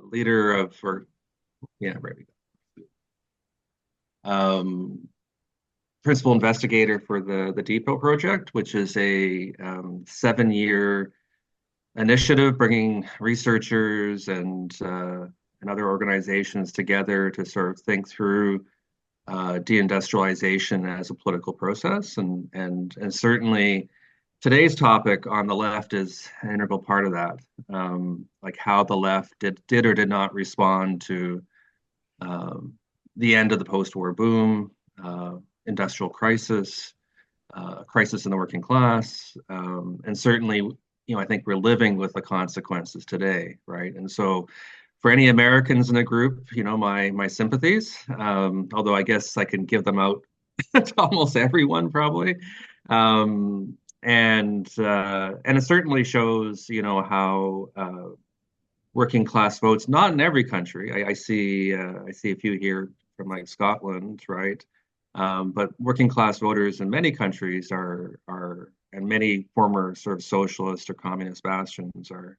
leader of, or yeah, right. Um, Principal investigator for the Depot project, which is a 7-year initiative bringing researchers and other organizations together to sort of think through deindustrialization as a political process, and certainly today's topic on the left is an integral part of that, like how the left did or did not respond to um, the end of the post-war boom, industrial crisis, crisis in the working class, and certainly, I think we're living with the consequences today, right? And so, for any Americans in the group, my sympathies. Although I guess I can give them out to almost everyone probably. And it certainly shows, how working class votes, not in every country. I see a few here from like Scotland, right? But working class voters in many countries and many former sort of socialist or communist bastions are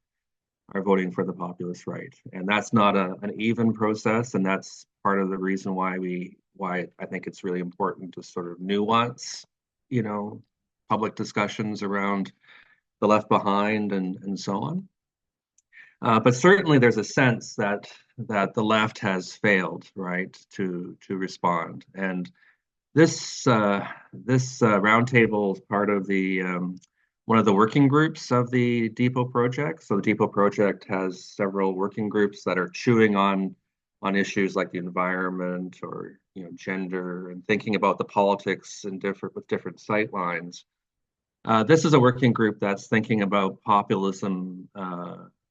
voting for the populist right, and that's not an even process, and that's part of the reason why I think it's really important to sort of nuance, you know, public discussions around the left behind and so on. But certainly there's a sense that the left has failed, right, to respond. And this roundtable is part of the one of the working groups of the Depot project. So the Depot project has several working groups that are chewing on issues like the environment or gender and thinking about the politics and with different sight lines. This is a working group that's thinking about populism,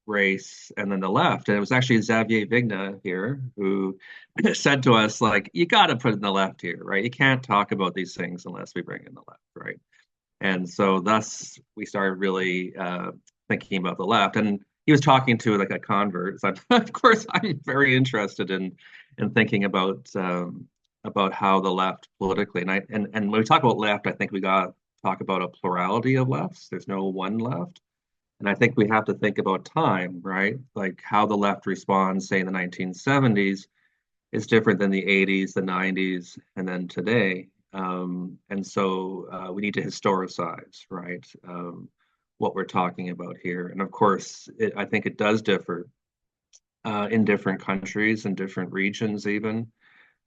race, and then the left. And it was actually Xavier Vigna here who said to us, like, you got to put in the left here, right? You can't talk about these things unless we bring in the left, right? And so thus we started really thinking about the left. And he was talking to like a convert. So of course, I'm very interested in thinking about how the left politically. And when we talk about left, I think we got to talk about a plurality of lefts. There's no one left. And I think we have to think about time, right? Like how the left responds, say in the 1970s, is different than the 80s, the 90s, and then today. And so we need to historicize, right, what we're talking about here. And of course, I think it does differ in different countries and different regions even.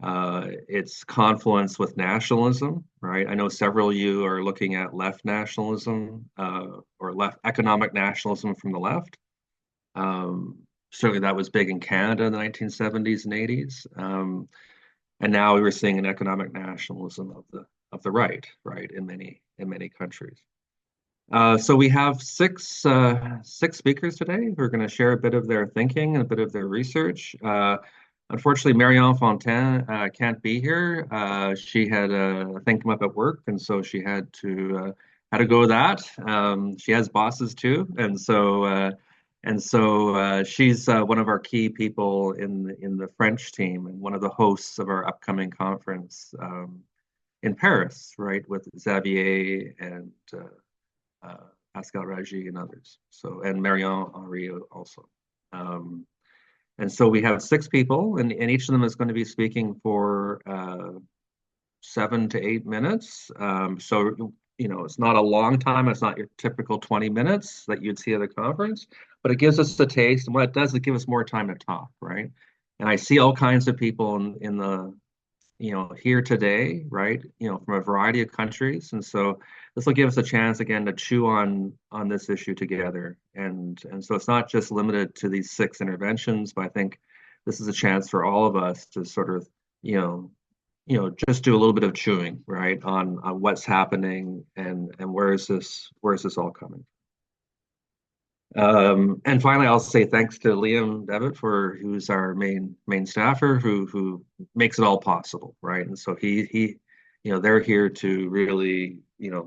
It's confluence with nationalism, right? I know several of you are looking at left nationalism or left economic nationalism from the left. Certainly that was big in Canada in the 1970s and 80s. And now we were seeing an economic nationalism of the right, right, in many countries. So we have six speakers today who are going to share a bit of their thinking and a bit of their research. Unfortunately, Marion Fontaine can't be here. She had a thing come up at work, and so she had to go with that. She has bosses too, and so she's one of our key people in the French team and one of the hosts of our upcoming conference in Paris, right, with Xavier and Pascal Ragy and others. So, and Marion Henry also. And so we have six people, and each of them is going to be speaking for 7 to 8 minutes. So, it's not a long time. It's not your typical 20 minutes that you'd see at a conference, but it gives us a taste. And what it does is give us more time to talk, right? And I see all kinds of people in the, here today, right? From a variety of countries. And so this will give us a chance again to chew on this issue together. And so it's not just limited to these 6 interventions, but I think this is a chance for all of us to sort of, just do a little bit of chewing, right, on what's happening and where is this all coming. And finally, I'll say thanks to Liam Devitt who's our main staffer who makes it all possible, right? And so he they're here to really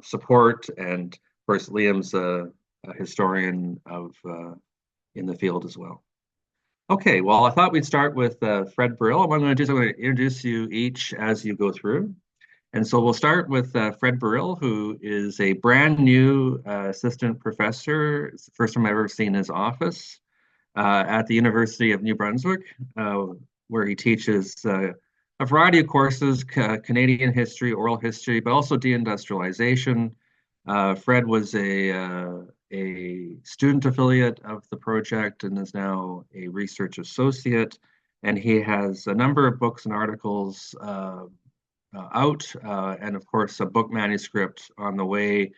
support, and of course Liam's a historian in the field as well. Okay, well I thought we'd start with Fred Burrill. What I'm going to do is I'm going to introduce you each as you go through. And so we'll start with Fred Burrill, who is a brand new assistant professor. It's the first time I've ever seen his office. at the University of New Brunswick, where he teaches a variety of courses, Canadian history, oral history, but also deindustrialization. Fred was a student affiliate of the project and is now a research associate. And he has a number of books and articles out, and of course, a book manuscript on the way,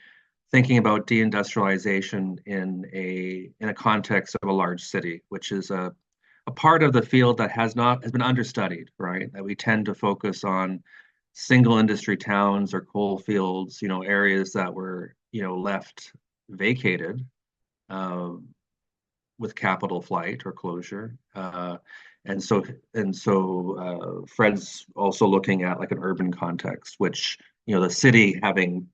thinking about deindustrialization in a context of a large city, which is a part of the field that has been understudied, right? That we tend to focus on single industry towns or coal fields, areas that were, left vacated with capital flight or closure. And so Fred's also looking at like an urban context, which, the city having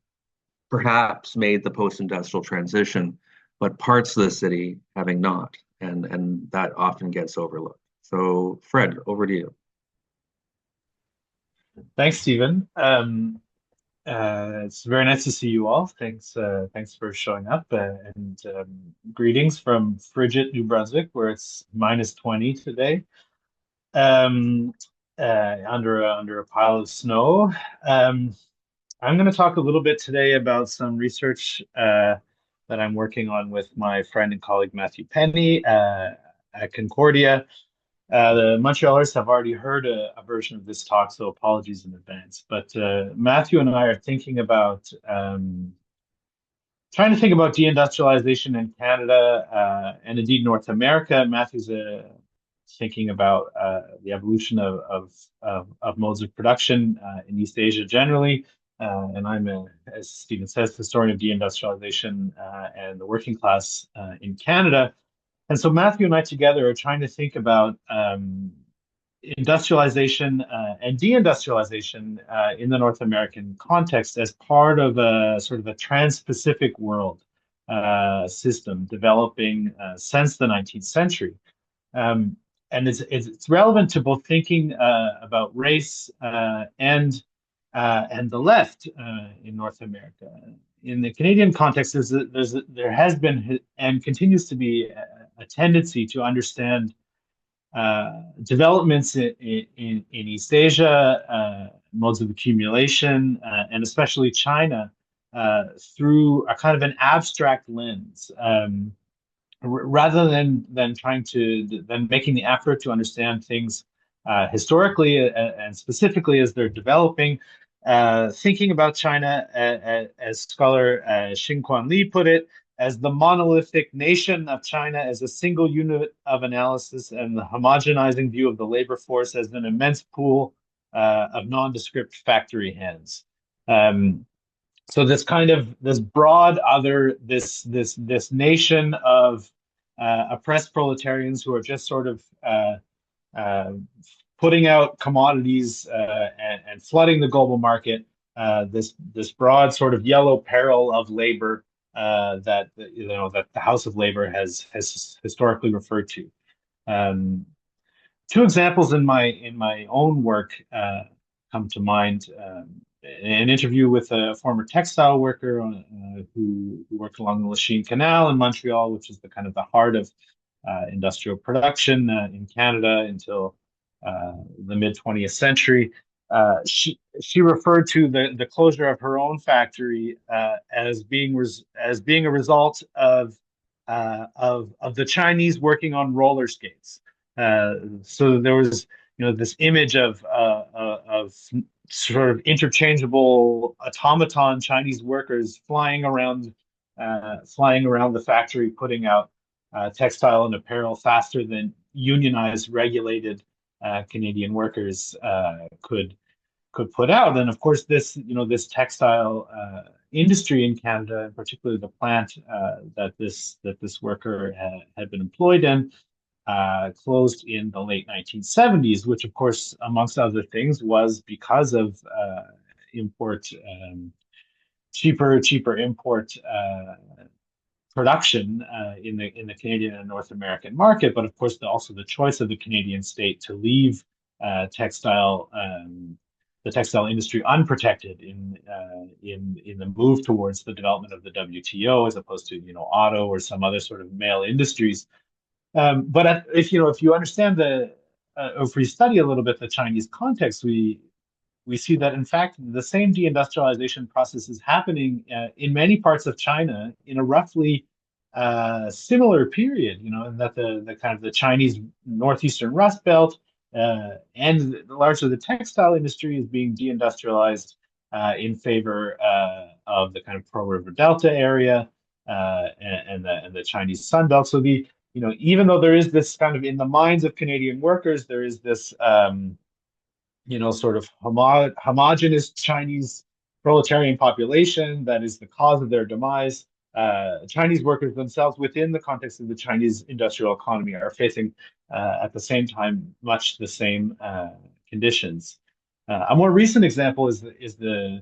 perhaps made the post-industrial transition, but parts of the city having not, and that often gets overlooked. So, Fred, over to you. Thanks, Stephen. It's very nice to see you all. Thanks for showing up, and greetings from frigid New Brunswick, where it's -20 today, um, under a pile of snow. Um, I'm going to talk a little bit today about some research that I'm working on with my friend and colleague Matthew Penny at Concordia. The Montrealers have already heard a version of this talk, so apologies in advance. But Matthew and I are trying to think about deindustrialization in Canada and indeed North America. Matthew's thinking about the evolution of modes of production in East Asia generally. And I'm, as Stephen says, historian of deindustrialization and the working class in Canada. And so Matthew and I together are trying to think about industrialization and deindustrialization in the North American context as part of a sort of a trans-Pacific world system developing since the 19th century. And it's relevant to both thinking about race and the left in North America. In the Canadian context, there has been and continues to be a tendency to understand developments in East Asia, modes of accumulation, and especially China, through a kind of an abstract lens, rather than making the effort to understand things historically and specifically as they're developing. Thinking about China, as scholar Xingquan Li put it, as the monolithic nation of China as a single unit of analysis, and the homogenizing view of the labor force as an immense pool of nondescript factory hands. So this broad other, this nation of oppressed proletarians who are just sort of uh, putting out commodities and flooding the global market. This broad sort of yellow peril of labor that the House of Labor has historically referred to. Two examples in my own work come to mind. An interview with a former textile worker who worked along the Lachine Canal in Montreal, which is the kind of the heart of industrial production in Canada until the mid 20th century. She referred to the closure of her own factory as being a result of the Chinese working on roller skates. So there was this image of sort of interchangeable automaton Chinese workers flying around the factory, putting out textile and apparel faster than unionized, regulated Canadian workers could put out. And of course, this textile industry in Canada, and particularly the plant that this worker had been employed in, closed in the late 1970s, which of course, amongst other things, was because of import, cheaper import production in the Canadian and North American market. But of course, also the choice of the Canadian state to leave textile the textile industry unprotected in the move towards the development of the WTO, as opposed to auto or some other sort of male industries. But if you understand or if we study a little bit the Chinese context, we see that in fact the same deindustrialization process is happening in many parts of China in a roughly similar period. And that the kind of the Chinese northeastern Rust Belt and largely the textile industry is being deindustrialized in favor of the kind of Pearl River Delta area and the Chinese Sun Belt. So even though there is this kind of in the minds of Canadian workers, there is this sort of homogenous Chinese proletarian population that is the cause of their demise. Chinese workers themselves, within the context of the Chinese industrial economy, are facing at the same time much the same conditions. A more recent example is the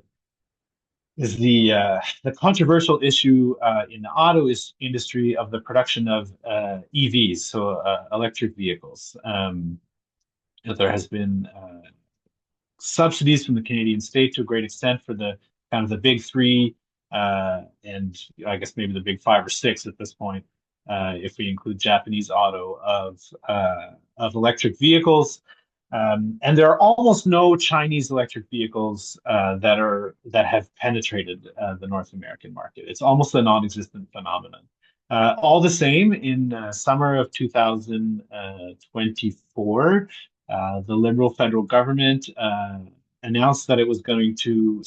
controversial issue in the auto industry of the production of EVs, so electric vehicles. There has been subsidies from the Canadian state to a great extent for the kind of the big three, and I guess maybe the big five or six at this point, if we include Japanese auto of electric vehicles. And there are almost no Chinese electric vehicles that have penetrated the North American market. It's almost a non-existent phenomenon. All the same, in summer of 2024, the Liberal federal government announced that it was going to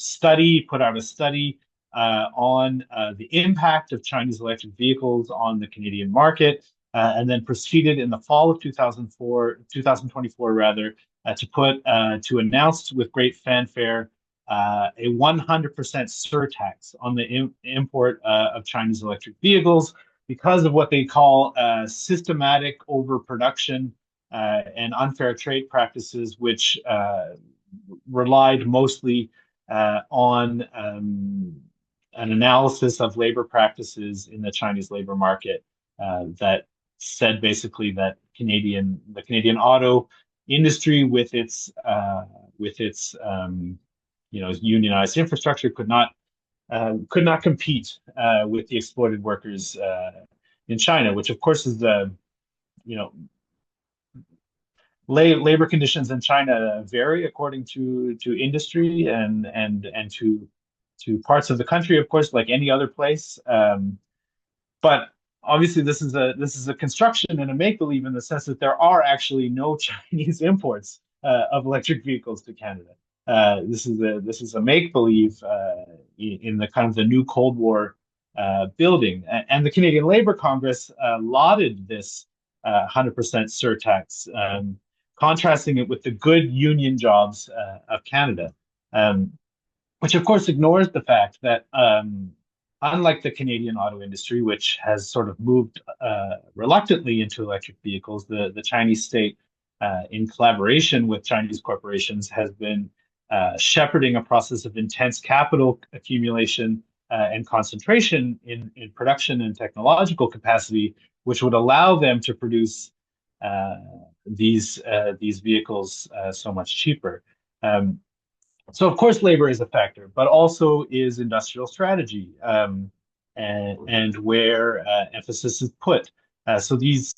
put out a study on the impact of Chinese electric vehicles on the Canadian market, and then proceeded in the fall of 2024 rather, to announce with great fanfare a 100% surtax on the import of Chinese electric vehicles because of what they call systematic overproduction and unfair trade practices, which relied mostly on an analysis of labor practices in the Chinese labor market that said basically that the Canadian auto industry, with its unionized infrastructure, could not compete with the exploited workers in China, which of course is labor conditions in China vary according to industry and to parts of the country, of course, like any other place. But obviously, this is a construction and a make believe in the sense that there are actually no Chinese imports of electric vehicles to Canada. This is a make believe in the kind of the new Cold War building, and the Canadian Labour Congress lauded this 100% surtax, contrasting it with the good union jobs of Canada, which of course ignores the fact that unlike the Canadian auto industry, which has sort of moved reluctantly into electric vehicles, the Chinese state, in collaboration with Chinese corporations, has been shepherding a process of intense capital accumulation and concentration in production and technological capacity, which would allow them to produce these vehicles so much cheaper. So of course labor is a factor, but also is industrial strategy and where emphasis is put. So these,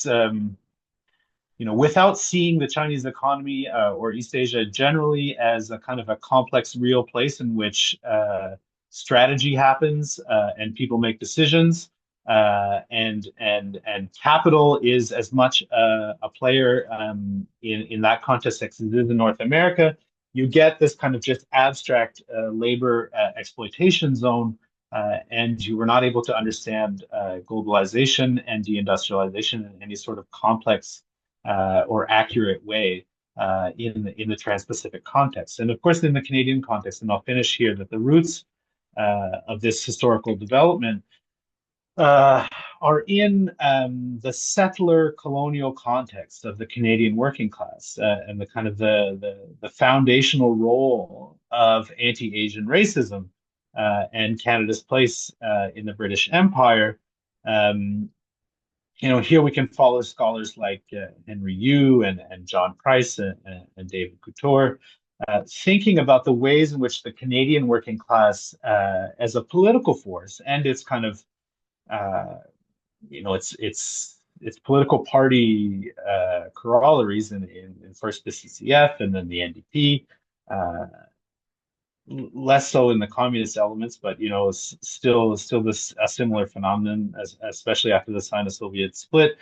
without seeing the Chinese economy or East Asia generally as a kind of a complex, real place in which strategy happens and people make decisions, and capital is as much a player in that context as it is in North America, you get this kind of just abstract labor exploitation zone, and you were not able to understand globalization and deindustrialization in any sort of complex or accurate way in the Trans-Pacific context. And of course, in the Canadian context, and I'll finish here, that the roots of this historical development are in the settler colonial context of the Canadian working class and the kind of the foundational role of anti-Asian racism and Canada's place in the British Empire. Here we can follow scholars like Henry Yu and John Price and David Couture, thinking about the ways in which the Canadian working class as a political force and its kind of its its political party corollaries in first the CCF and then the NDP, less so in the communist elements, but still this a similar phenomenon, especially after the Sino-Soviet split.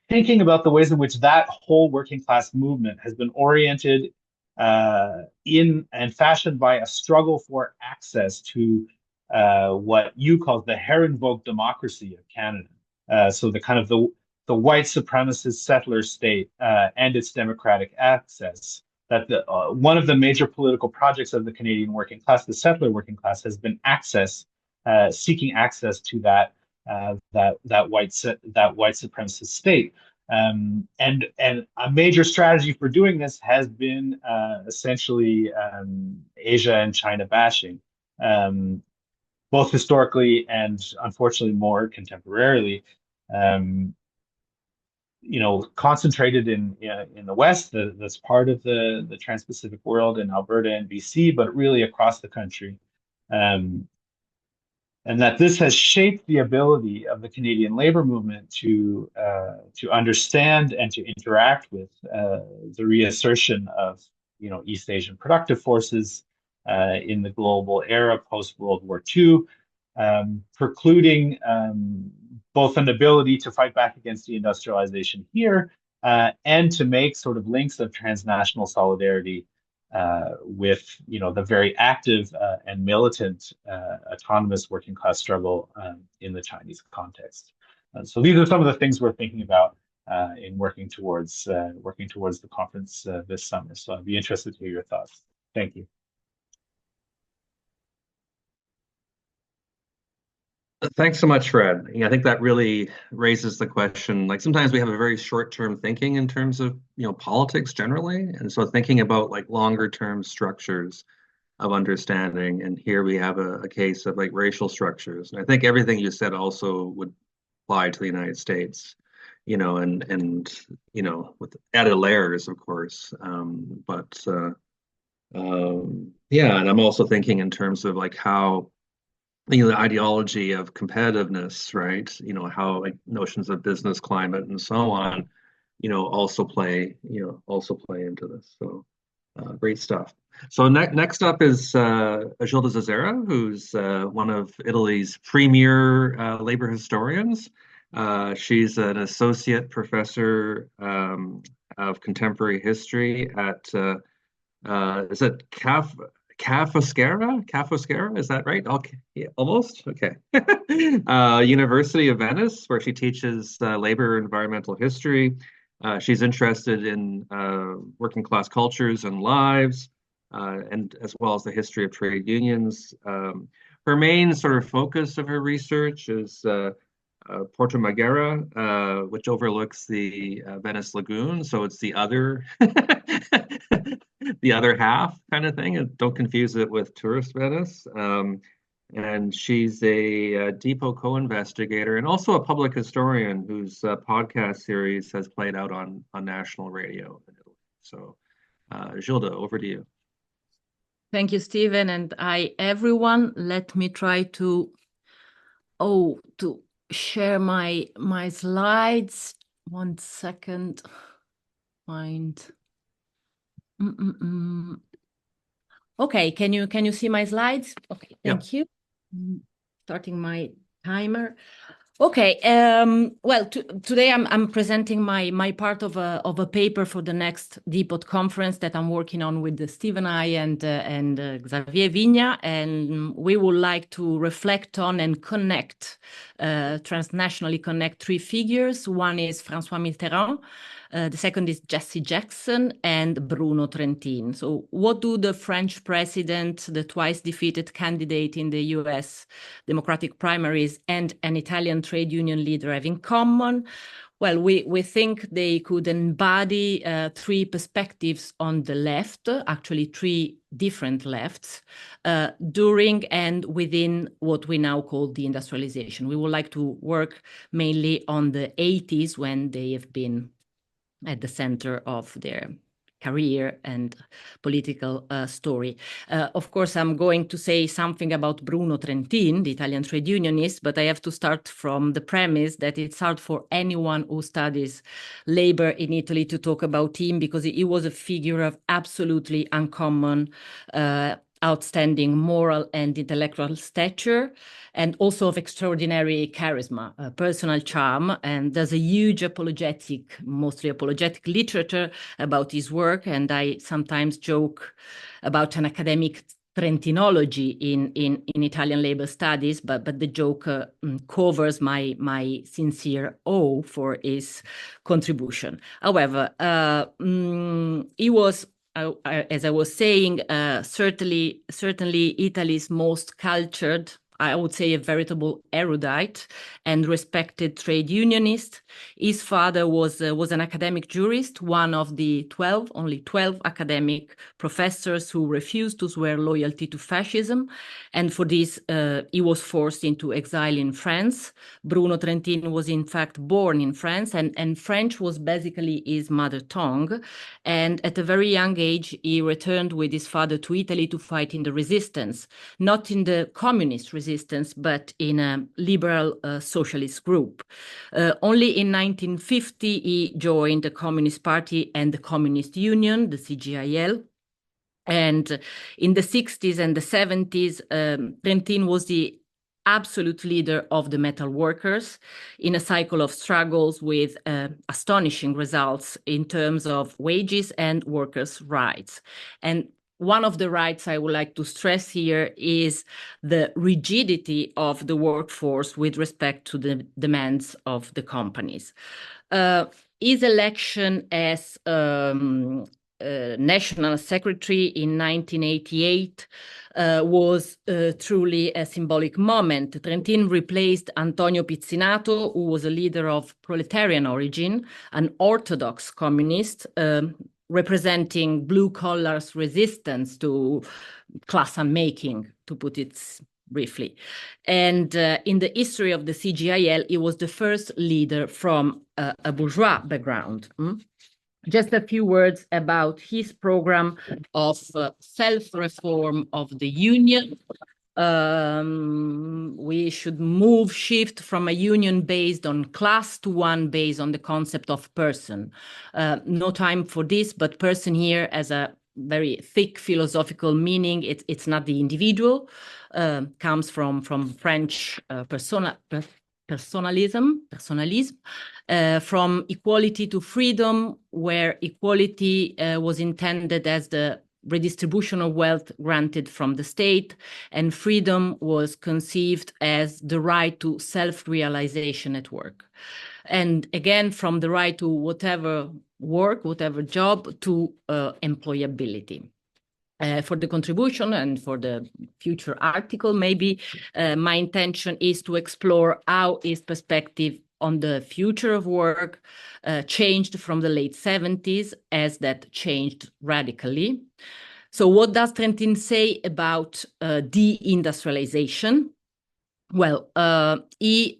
Thinking about the ways in which that whole working class movement has been oriented in and fashioned by a struggle for access to what you call the Herrenvolk democracy of Canada. So the kind of the white supremacist settler state and its democratic access. That one of the major political projects of the Canadian working class, the settler working class, has been seeking access to that white supremacist state. And a major strategy for doing this has been essentially Asia and China bashing, both historically and unfortunately more contemporarily. Concentrated in the West, that's part of the Trans-Pacific world in Alberta and BC, but really across the country. And that this has shaped the ability of the Canadian labor movement to understand and to interact with the reassertion of East Asian productive forces in the global era post World War II, precluding both an ability to fight back against deindustrialization here and to make sort of links of transnational solidarity with the very active and militant autonomous working class struggle in the Chinese context. So these are some of the things we're thinking about in working towards the conference this summer. So I'd be interested to hear your thoughts. Thank you. Thanks so much, Fred. I think that really raises the question, like sometimes we have a very short-term thinking in terms of, politics generally. And so thinking about like longer-term structures of understanding. And here we have a case of like racial structures. And I think everything you said also would apply to the United States, and with added layers, of course. Yeah, and I'm also thinking in terms of like how the ideology of competitiveness, right? How like notions of business climate and so on, also play into this. So great stuff. So next up is Gilda Zazzara, who's one of Italy's premier labor historians. She's an associate professor of contemporary history at is it Ca' Foscari, is that right? Okay, yeah, almost. Okay. University of Venice, where she teaches labor and environmental history. She's interested in working class cultures and lives, and as well as the history of trade unions. Her main sort of focus of her research is Porto Marghera, which overlooks the Venice Lagoon. So it's the other the other half kind of thing. And don't confuse it with tourist Venice. And she's a depot co-investigator and also a public historian whose podcast series has played out on national radio in Italy. So Gilda, over to you. Thank you, Stephen. And hi, everyone. Let me try to share my slides. 1 second. Okay, can you see my slides? Okay, thank you. Starting my timer. Okay, well, today I'm presenting my part of a paper for the next Depot conference that I'm working on with Stephen I and Xavier Vigna, and we would like to reflect on and connect, transnationally connect 3 figures. One is François Mitterrand, the second is Jesse Jackson, and Bruno Trentin. So what do the French president, the twice defeated candidate in the US Democratic primaries, and an Italian trade union leader have in common? Well, we think they could embody 3 perspectives on the left, actually 3 different lefts, during and within what we now call deindustrialization. We would like to work mainly on the 80s when they have been at the center of their career and political story. Of course, I'm going to say something about Bruno Trentin, the Italian trade unionist, but I have to start from the premise that it's hard for anyone who studies labor in Italy to talk about him, because he was a figure of absolutely uncommon, outstanding moral and intellectual stature, and also of extraordinary charisma, personal charm. And there's a huge mostly apologetic literature about his work. And I sometimes joke about an academic Trentinology in Italian labor studies, but the joke covers my sincere awe for his contribution. However, he was, as I was saying, certainly Italy's most cultured, I would say a veritable erudite and respected trade unionist. His father was an academic jurist, one of the only 12 academic professors who refused to swear loyalty to fascism. And for this, he was forced into exile in France. Bruno Trentin was in fact born in France, and French was basically his mother tongue. And at a very young age, he returned with his father to Italy to fight in the resistance, not in the communist resistance, but in a liberal socialist group. Only in 1950, he joined the Communist Party and the Communist Union, the CGIL. And in the 60s and the 70s, Trentin was the absolute leader of the metal workers in a cycle of struggles with astonishing results in terms of wages and workers' rights. And one of the rights I would like to stress here is the rigidity of the workforce with respect to the demands of the companies. His election as National Secretary in 1988 was truly a symbolic moment. Trentin replaced Antonio Pizzinato, who was a leader of proletarian origin, an orthodox communist, representing blue collars' resistance to class unmaking, to put it briefly. And in the history of the CGIL, he was the first leader from a bourgeois background. Just a few words about his program of self-reform of the union. We should shift from a union based on class to one based on the concept of person. No time for this, but person here as a very thick philosophical meaning. It's not the individual, comes from French personalism, from equality to freedom, where equality was intended as the redistribution of wealth granted from the state, and freedom was conceived as the right to self-realization at work. And again, from the right to whatever work, whatever job, to employability. For the contribution and for the future article, maybe my intention is to explore how his perspective on the future of work changed from the late 70s, as that changed radically. So what does Trentin say about deindustrialization? Well, he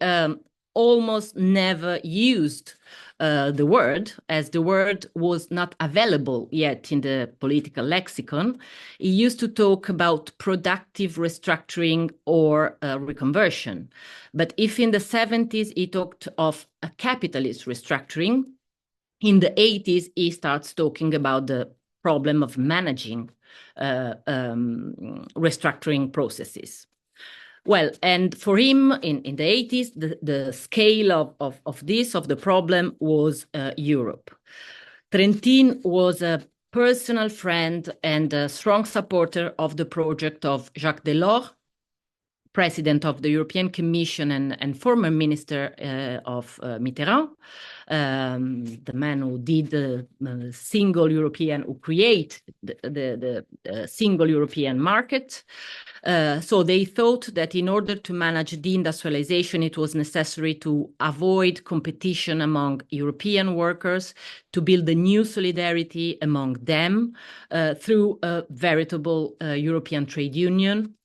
almost never used the word, as the word was not available yet in the political lexicon. He used to talk about productive restructuring or reconversion. But if in the 70s he talked of a capitalist restructuring, in the 80s he starts talking about the problem of managing restructuring processes. Well, and for him in the 80s, the scale of the problem was Europe. Trentin was a personal friend and a strong supporter of the project of Jacques Delors, president of the European Commission and former minister of Mitterrand, the man who did the single European, who created the single European market. So they thought that in order to manage deindustrialization, it was necessary to avoid competition among European workers, to build a new solidarity among them through a veritable European trade union,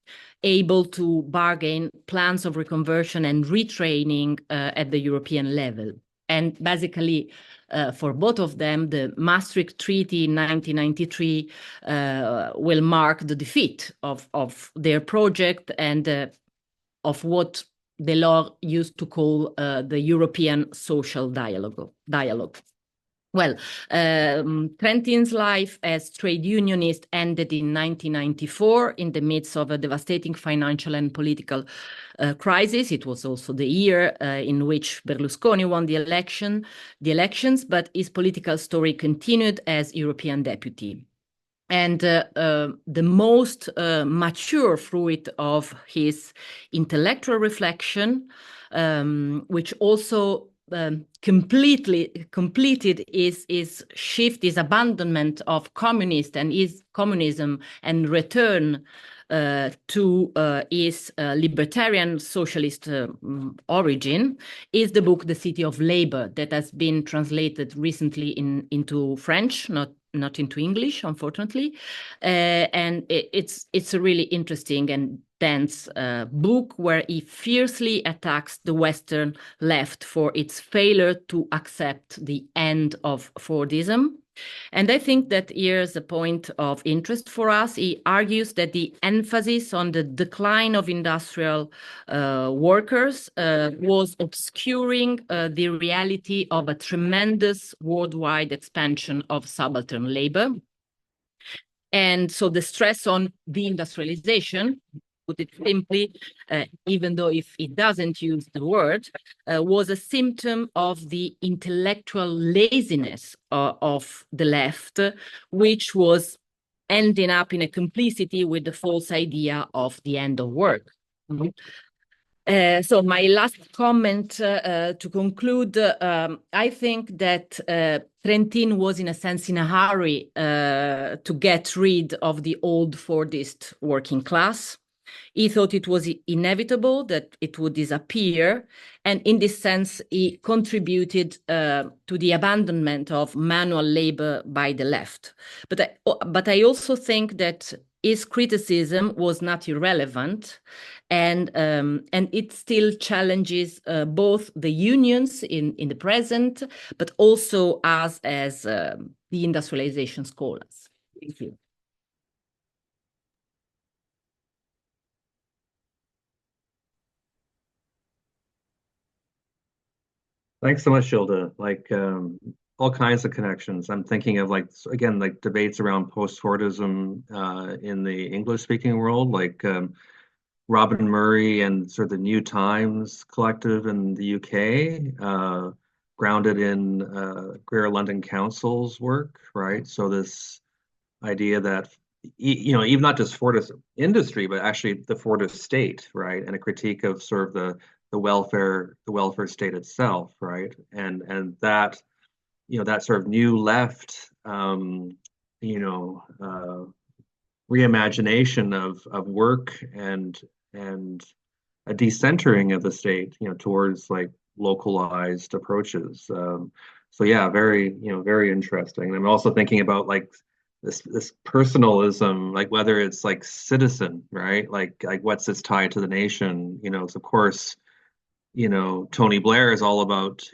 able to bargain plans of reconversion and retraining at the European level. And basically, for both of them, the Maastricht Treaty in 1993 will mark the defeat of their project and of what Delors used to call the European social dialogue. Well, Trentin's life as trade unionist ended in 1994 in the midst of a devastating financial and political crisis. It was also the year in which Berlusconi won the elections, but his political story continued as European deputy. And the most mature fruit of his intellectual reflection, which also completed his shift, his abandonment of communism and return to his libertarian socialist origin, is the book The City of Labor, that has been translated recently into French, not into English, unfortunately. And it's a really interesting and dense book where he fiercely attacks the Western left for its failure to accept the end of Fordism. And I think that here's a point of interest for us. He argues that the emphasis on the decline of industrial workers was obscuring the reality of a tremendous worldwide expansion of subaltern labor. And so the stress on deindustrialization, put it simply, even though if it doesn't use the word, was a symptom of the intellectual laziness of the left, which was ending up in a complicity with the false idea of the end of work. So my last comment to conclude, I think that Trentin was in a sense in a hurry to get rid of the old Fordist working class. He thought it was inevitable that it would disappear. And in this sense, he contributed to the abandonment of manual labor by the left. But I also think that his criticism was not irrelevant, and it still challenges both the unions in the present, but also us as the industrialization scholars. Thank you. Thanks so much, Gilda. Like all kinds of connections. I'm thinking of like debates around post-Fordism in the English-speaking world, like Robin Murray and sort of the New Times collective in the UK, grounded in Greater London Council's work, right? So this idea that even not just Fordist industry, but actually the Fordist state, right, and a critique of sort of the welfare state itself, right, and that that sort of new left reimagination of work and a decentering of the state towards like localized approaches. So yeah, very interesting. And I'm also thinking about like this personalism, like whether it's like citizen, right, like what's its tie to the nation, so of course Tony Blair is all about,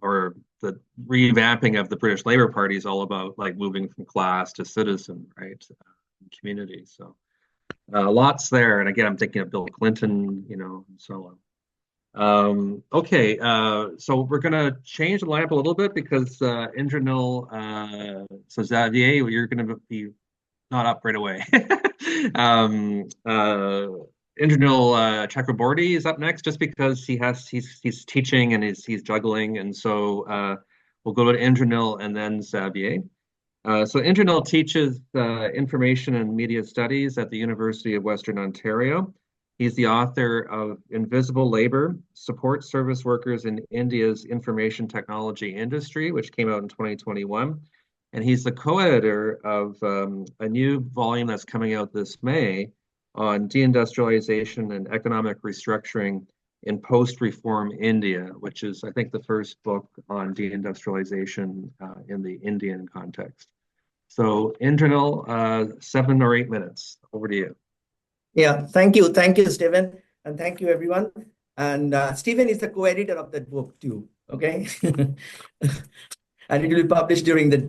or the revamping of the British Labour Party is all about like moving from class to citizen, right, community. So lots there. And again, I'm thinking of Bill Clinton, and so on. Okay, so we're going to change the lineup a little bit because Indranil, so Xavier, you're going to be not up right away. Indranil Chakraborty is up next just because he's teaching and he's juggling, and so we'll go to Indranil and then Xavier. So Indranil teaches information and media studies at the University of Western Ontario. He's the author of Invisible Labor, Support Service Workers in India's Information Technology Industry, which came out in 2021. And he's the co-editor of a new volume that's coming out this May on deindustrialization and economic restructuring in post-reform India, which is, I think, the first book on deindustrialization in the Indian context. So Indranil, 7 or 8 minutes. Over to you. Yeah, thank you, Stephen, and thank you, everyone. And Stephen is the co-editor of that book too, okay? And it will be published during the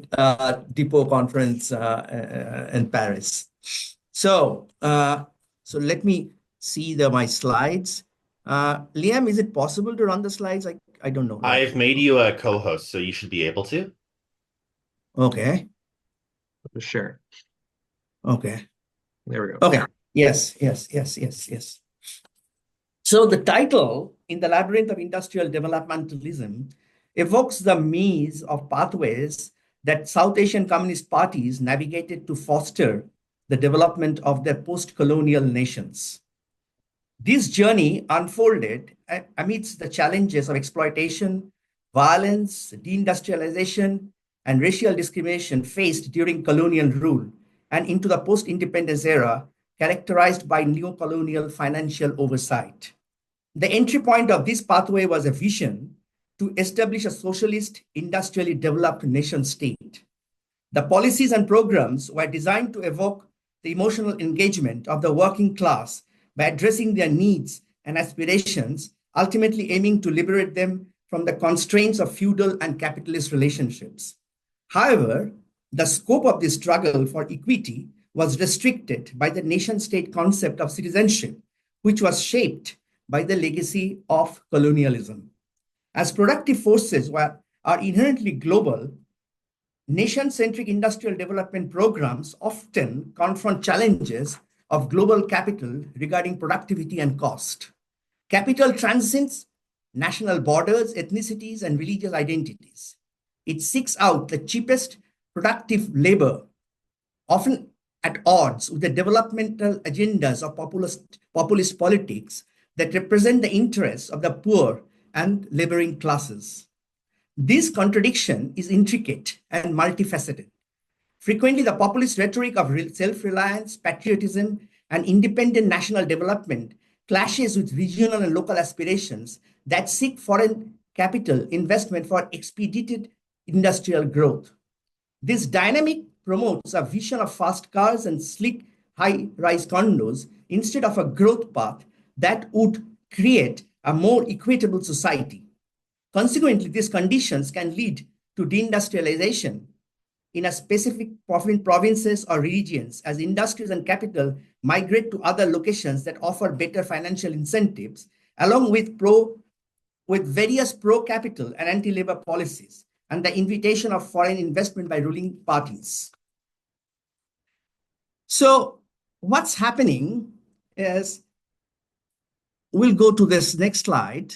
Depot conference in Paris. So, so let me see my slides. Liam, is it possible to run the slides? I don't know. I've made you a co-host, so you should be able to. Okay. Sure. Okay. There we go. Okay. Yes. So the title, In the Labyrinth of Industrial Developmentalism, evokes the maze of pathways that South Asian communist parties navigated to foster the development of their post-colonial nations. This journey unfolded amidst the challenges of exploitation, violence, deindustrialization, and racial discrimination faced during colonial rule and into the post-independence era characterized by neo-colonial financial oversight. The entry point of this pathway was a vision to establish a socialist, industrially developed nation state. The policies and programs were designed to evoke the emotional engagement of the working class by addressing their needs and aspirations, ultimately aiming to liberate them from the constraints of feudal and capitalist relationships. However, the scope of this struggle for equity was restricted by the nation-state concept of citizenship, which was shaped by the legacy of colonialism. As productive forces are inherently global, nation-centric industrial development programs often confront challenges of global capital regarding productivity and cost. Capital transcends national borders, ethnicities, and religious identities. It seeks out the cheapest productive labor, often at odds with the developmental agendas of populist politics that represent the interests of the poor and laboring classes. This contradiction is intricate and multifaceted. Frequently, the populist rhetoric of self-reliance, patriotism, and independent national development clashes with regional and local aspirations that seek foreign capital investment for expedited industrial growth. This dynamic promotes a vision of fast cars and sleek high-rise condos instead of a growth path that would create a more equitable society. Consequently, these conditions can lead to deindustrialization in a specific provinces or regions as industries and capital migrate to other locations that offer better financial incentives, along with various pro-capital and anti-labor policies, and the invitation of foreign investment by ruling parties. So what's happening is, we'll go to this next slide,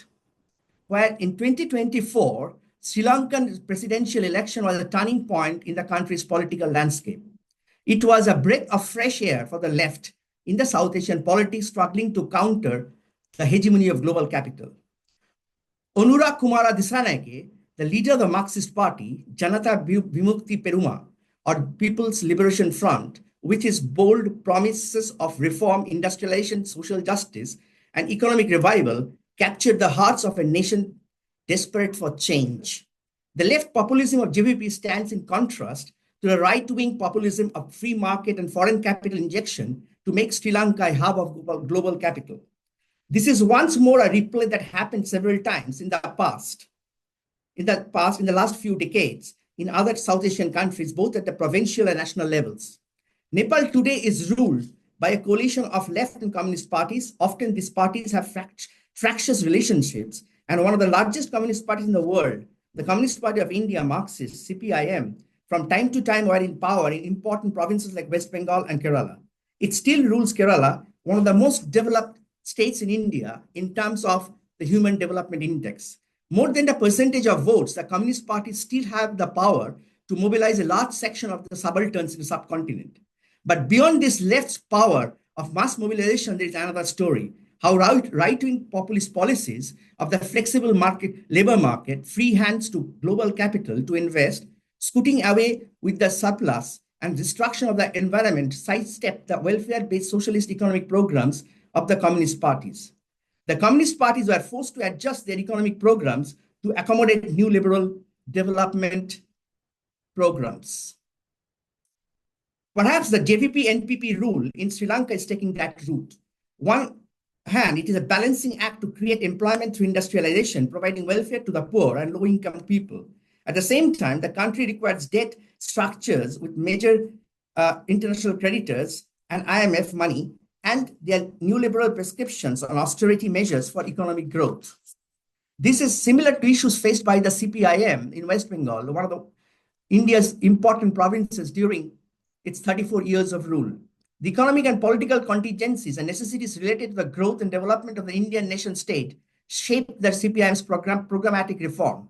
where in 2024, Sri Lankan presidential election was a turning point in the country's political landscape. It was a breath of fresh air for the left in the South Asian politics struggling to counter the hegemony of global capital. Onura Kumara Dissanayake, the leader of the Marxist Party, Janata Vimukti Peruma, or People's Liberation Front, with its bold promises of reform, industrialization, social justice, and economic revival, captured the hearts of a nation desperate for change. The left populism of JVP stands in contrast to the right-wing populism of free market and foreign capital injection to make Sri Lanka a hub of global capital. This is once more a replay that happened several times in the past. In the last few decades, in other South Asian countries, both at the provincial and national levels. Nepal today is ruled by a coalition of left and communist parties. Often these parties have fractious relationships, and one of the largest communist parties in the world, the Communist Party of India, Marxist, CPIM, from time to time were in power in important provinces like West Bengal and Kerala. It still rules Kerala, one of the most developed states in India in terms of the Human Development Index. More than the percentage of votes, the Communist parties still have the power to mobilize a large section of the subalterns in the subcontinent. But beyond this left's power of mass mobilization, there is another story. How right-wing populist policies of the flexible labor market, free hands to global capital to invest, scooting away with the surplus and destruction of the environment sidestep the welfare-based socialist economic programs of the communist parties. The communist parties were forced to adjust their economic programs to accommodate new liberal development programs. Perhaps the JVP-NPP rule in Sri Lanka is taking that route. hand, it is a balancing act to create employment through industrialization, providing welfare to the poor and low-income people. At the same time, the country requires debt structures with major international creditors and IMF money and their neoliberal prescriptions on austerity measures for economic growth. This is similar to issues faced by the CPIM in West Bengal, one of India's important provinces during its 34 years of rule. The economic and political contingencies and necessities related to the growth and development of the Indian nation state shaped the CPIM's programmatic reform.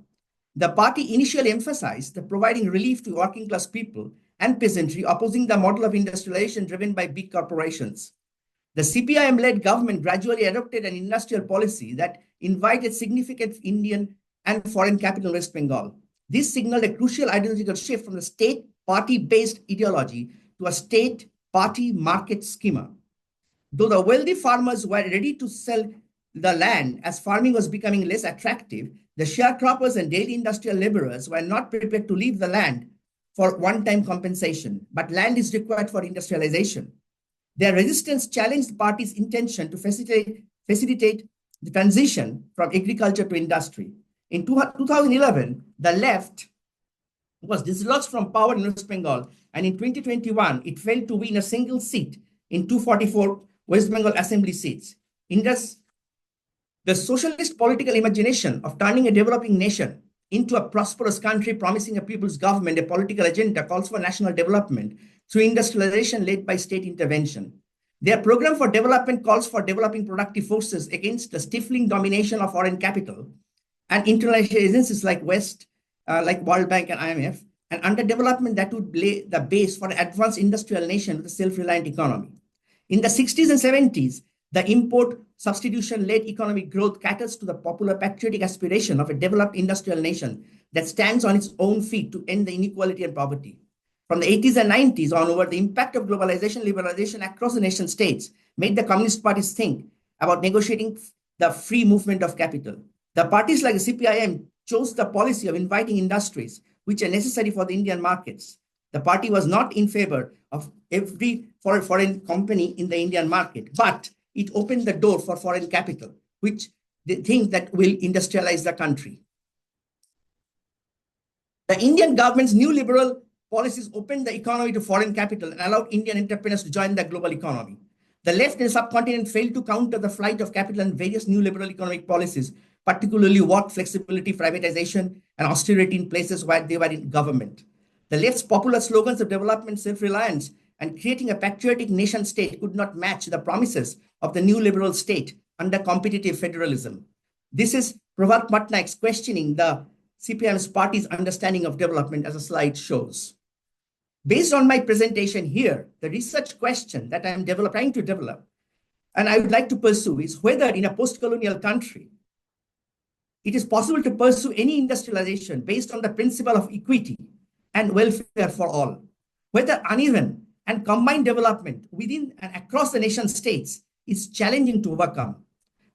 The party initially emphasized the providing relief to working class people and peasantry, opposing the model of industrialization driven by big corporations. The CPIM-led government gradually adopted an industrial policy that invited significant Indian and foreign capital in West Bengal. This signaled a crucial ideological shift from the state party-based ideology to a state party market schema. Though the wealthy farmers were ready to sell the land as farming was becoming less attractive, the sharecroppers and daily industrial laborers were not prepared to leave the land for one-time compensation, but land is required for industrialization. Their resistance challenged the party's intention to facilitate the transition from agriculture to industry. In 2011, the left was dislodged from power in West Bengal, and in 2021, it failed to win a single seat in 244 West Bengal assembly seats. In this, the socialist political imagination of turning a developing nation into a prosperous country, promising a people's government a political agenda, calls for national development through industrialization led by state intervention. Their program for development calls for developing productive forces against the stifling domination of foreign capital and international agencies like like World Bank and IMF, and underdevelopment that would lay the base for an advanced industrial nation with a self-reliant economy. In the 60s and 70s, the import substitution-led economic growth caters to the popular patriotic aspiration of a developed industrial nation that stands on its own feet to end the inequality and poverty. From the 80s and 90s onward, the impact of globalization, liberalization across the nation states made the communist parties think about negotiating the free movement of capital. The parties like the CPIM chose the policy of inviting industries which are necessary for the Indian markets. The party was not in favor of every foreign company in the Indian market, but it opened the door for foreign capital, which they think that will industrialize the country. The Indian government's new liberal policies opened the economy to foreign capital and allowed Indian entrepreneurs to join the global economy. The left in the subcontinent failed to counter the flight of capital and various new liberal economic policies, particularly work flexibility, privatization, and austerity in places where they were in government. The left's popular slogans of development, self-reliance, and creating a patriotic nation state could not match the promises of the new liberal state under competitive federalism. This is Pravat Patnaik's questioning the CPIM's party's understanding of development, as a slide shows. Based on my presentation here, the research question that I'm trying to develop, and I would like to pursue, is whether in a post-colonial country, it is possible to pursue any industrialization based on the principle of equity and welfare for all, whether uneven and combined development within and across the nation states is challenging to overcome.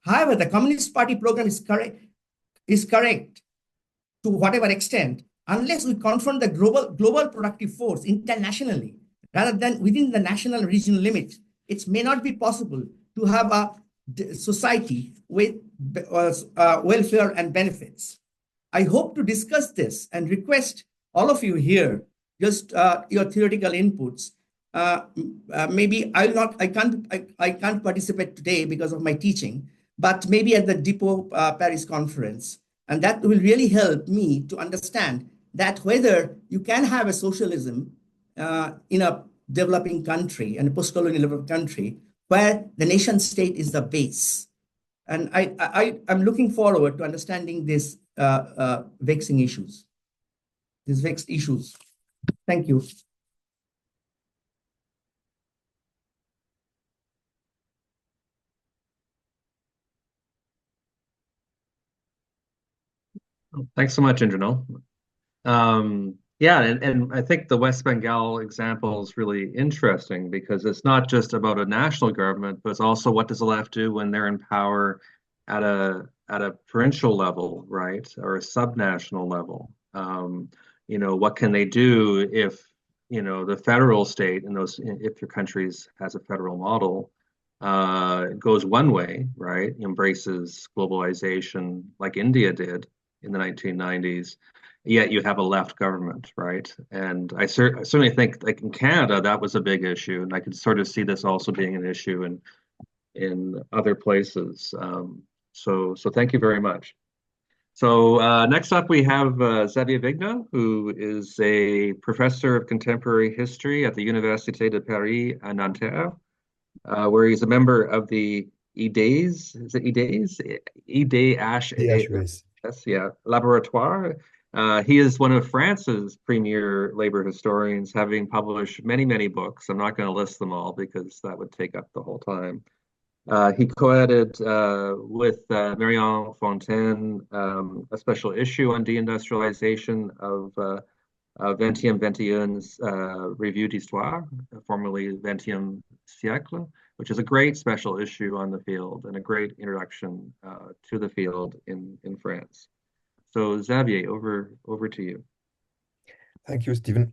However, the Communist Party program is correct to whatever extent, unless we confront the global productive force internationally, rather than within the national and regional limits, it may not be possible to have a society with welfare and benefits. I hope to discuss this and request all of you here just your theoretical inputs. Maybe I can't participate today because of my teaching, but maybe at the Depot Paris conference. And that will really help me to understand that whether you can have a socialism in a developing country and a post-colonial country where the nation state is the base. And I'm looking forward to understanding these vexed issues. Thank you. Thanks so much, Indranil. Yeah, and I think the West Bengal example is really interesting because it's not just about a national government, but it's also what does the left do when they're in power at a provincial level, right, or a subnational level. What can they do if the federal state if your country has a federal model, goes one way, right? Embraces globalization like India did in the 1990s. Yet you have a left government, right? And I certainly think, like in Canada, that was a big issue, and I could sort of see this also being an issue in other places. So thank you very much. So next up, we have Xavier Vigna, who is a professor of contemporary history at the Université de Paris-Nanterre, where he's a member of the IDES, is it IDES? DHS. Yes, yeah, Laboratoire. He is one of France's premier labor historians, having published many, many books. I'm not going to list them all because that would take up the whole time. He co-edited with Marion Fontaine a special issue on deindustrialization of 20e-21's Revue d'Histoire, formerly 20e siècle, which is a great special issue on the field and a great introduction to the field in France. So Xavier, over to you. Thank you, Stephen.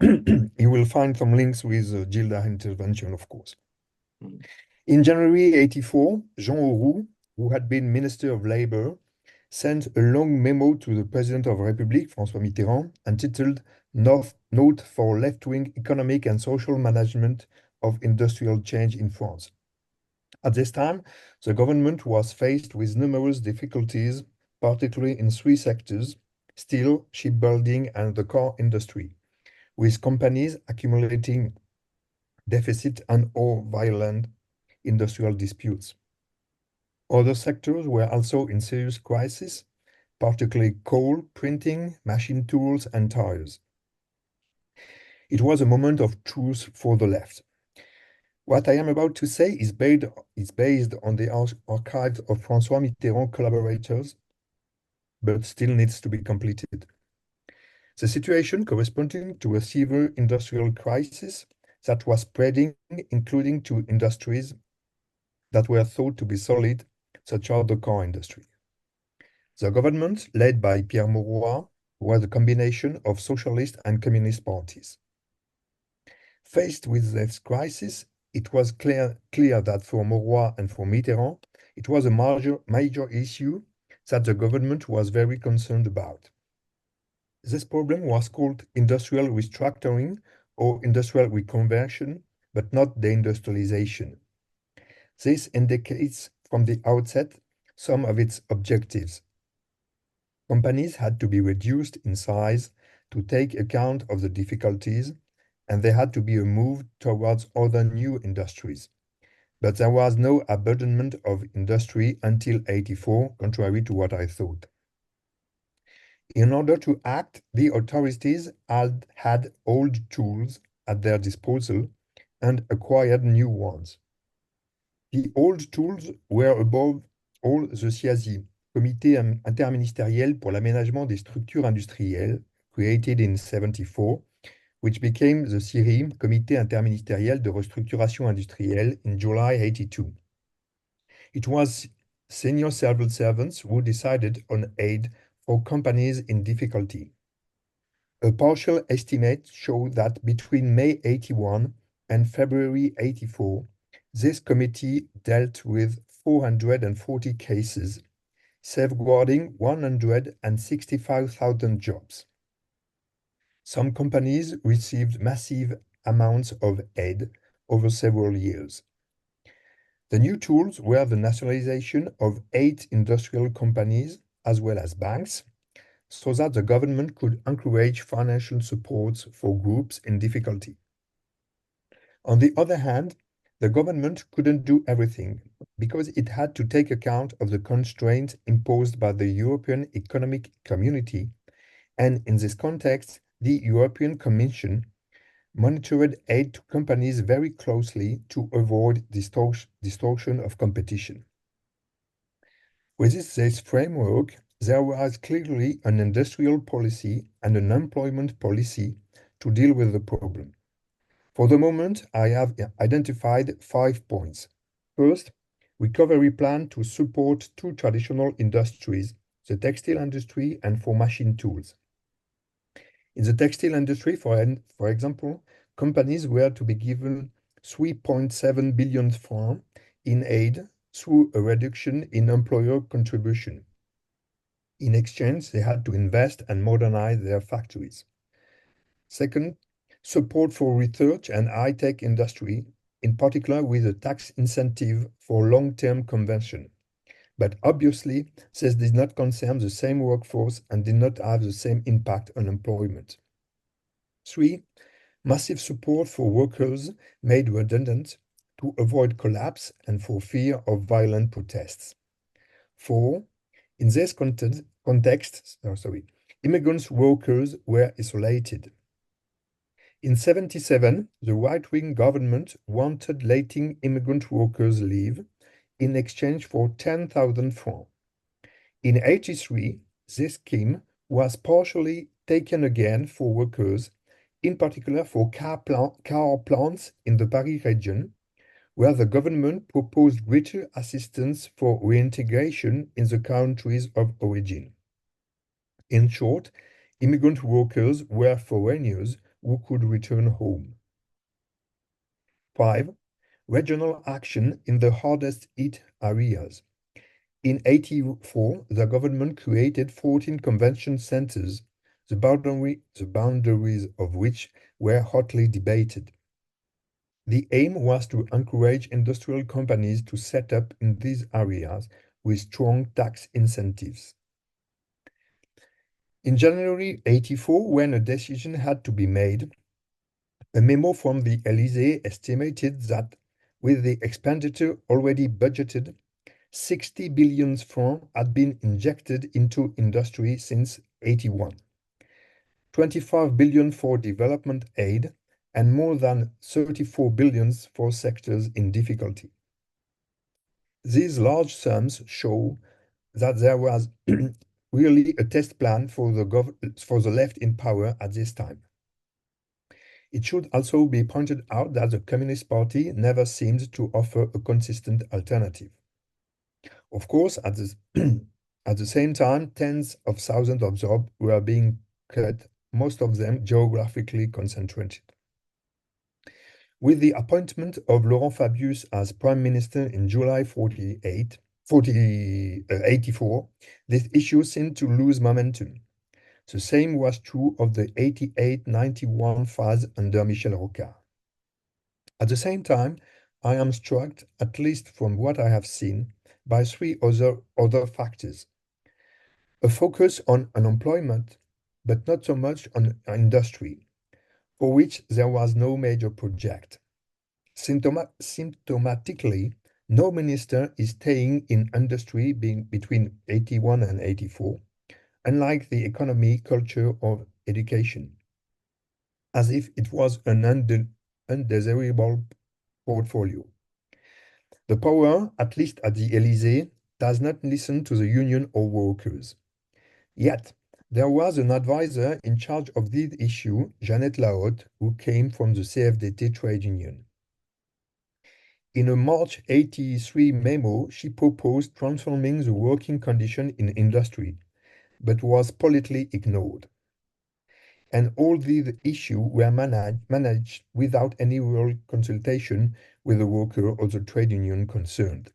You will find some links with Gilda intervention, of course. Mm. In January 1984, Jean Auroux, who had been Minister of Labor, sent a long memo to the President of the Republic, François Mitterrand, entitled Note for Left-Wing Economic and Social Management of Industrial Change in France. At this time, the government was faced with numerous difficulties, particularly in three sectors: steel, shipbuilding, and the car industry, with companies accumulating deficit and/or violent industrial disputes. Other sectors were also in serious crisis, particularly coal, printing, machine tools, and tires. It was a moment of truth for the left. What I am about to say is based on the archives of François Mitterrand collaborators, but still needs to be completed. The situation corresponding to a severe industrial crisis that was spreading, including to industries that were thought to be solid, such as the car industry. The government, led by Pierre Mauroy, was a combination of socialist and communist parties. Faced with this crisis, it was clear that for Mauroy and for Mitterrand, it was a major issue that the government was very concerned about. This problem was called industrial restructuring or industrial reconversion, but not deindustrialization. This indicates from the outset some of its objectives. Companies had to be reduced in size to take account of the difficulties, and there had to be a move towards other new industries. But there was no abandonment of industry until 1984, contrary to what I thought. In order to act, the authorities had old tools at their disposal and acquired new ones. The old tools were above all the CIASI, Comité interministériel pour l'aménagement des structures industrielles, created in 1974, which became the CIRIM, Comité interministériel de restructuration industrielle, in July 1982. It was senior civil servants who decided on aid for companies in difficulty. A partial estimate showed that between May 1981 and February 1984, this committee dealt with 440 cases, safeguarding 165,000 jobs. Some companies received massive amounts of aid over several years. The new tools were the nationalization of 8 industrial companies as well as banks, so that the government could encourage financial supports for groups in difficulty. On the other hand, the government couldn't do everything because it had to take account of the constraints imposed by the European Economic Community, and in this context, the European Commission monitored aid to companies very closely to avoid distortion of competition. Within this framework, there was clearly an industrial policy and an employment policy to deal with the problem. For the moment, I have identified 5 points. First, recovery plan to support 2 traditional industries, the textile industry and for machine tools. In the textile industry, for example, companies were to be given 3.7 billion francs in aid through a reduction in employer contribution. In exchange, they had to invest and modernize their factories. Second, support for research and high-tech industry, in particular with a tax incentive for long-term conversion. But obviously, this did not concern the same workforce and did not have the same impact on employment. Three, massive support for workers made redundant to avoid collapse and for fear of violent protests. Four, in this context, immigrant workers were isolated. In 1977, the right-wing government wanted letting immigrant workers leave in exchange for 10,000 francs. In 1983, this scheme was partially taken again for workers, in particular for car plants in the Paris region, where the government proposed greater assistance for reintegration in the countries of origin. In short, immigrant workers were foreigners who could return home. 5. Regional action in the hardest hit areas. In 1984, the government created 14 convention centers, the boundaries of which were hotly debated. The aim was to encourage industrial companies to set up in these areas with strong tax incentives. In January 1984, when a decision had to be made, a memo from the Élysée estimated that with the expenditure already budgeted, 60 billion francs had been injected into industry since 1981, 25 billion for development aid, and more than 34 billion for sectors in difficulty. These large sums show that there was really a test plan for the left in power at this time. It should also be pointed out that the Communist Party never seemed to offer a consistent alternative. Of course, at the same time, tens of thousands of jobs were being cut, most of them geographically concentrated. With the appointment of Laurent Fabius as Prime Minister in July 1984, this issue seemed to lose momentum. The same was true of the 1988-1991 phase under Michel Rocard. At the same time, I am struck, at least from what I have seen, by three other factors. A focus on unemployment, but not so much on industry, for which there was no major project. Symptomatically, no minister is staying in industry between 81 and 84, unlike the economy, culture, or education, as if it was an undesirable portfolio. The power, at least at the Élysée, does not listen to the union or workers. Yet, there was an advisor in charge of this issue, Jeannette Lahaute, who came from the CFDT trade union. In a March 1983 memo, she proposed transforming the working condition in industry, but was politically ignored. And all these issues were managed without any real consultation with the worker or the trade union concerned.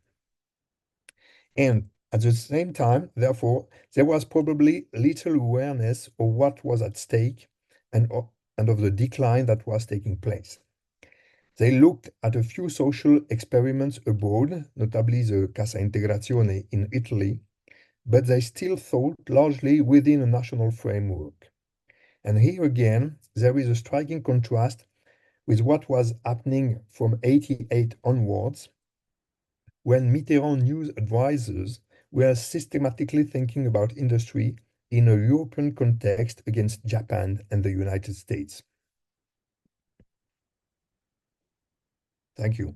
And at the same time, therefore, there was probably little awareness of what was at stake and of the decline that was taking place. They looked at a few social experiments abroad, notably the Cassa Integrazione in Italy, but they still thought largely within a national framework. And here again, there is a striking contrast with what was happening from 1988 onwards, when Mitterrand news advisors were systematically thinking about industry in a European context against Japan and the United States. Thank you.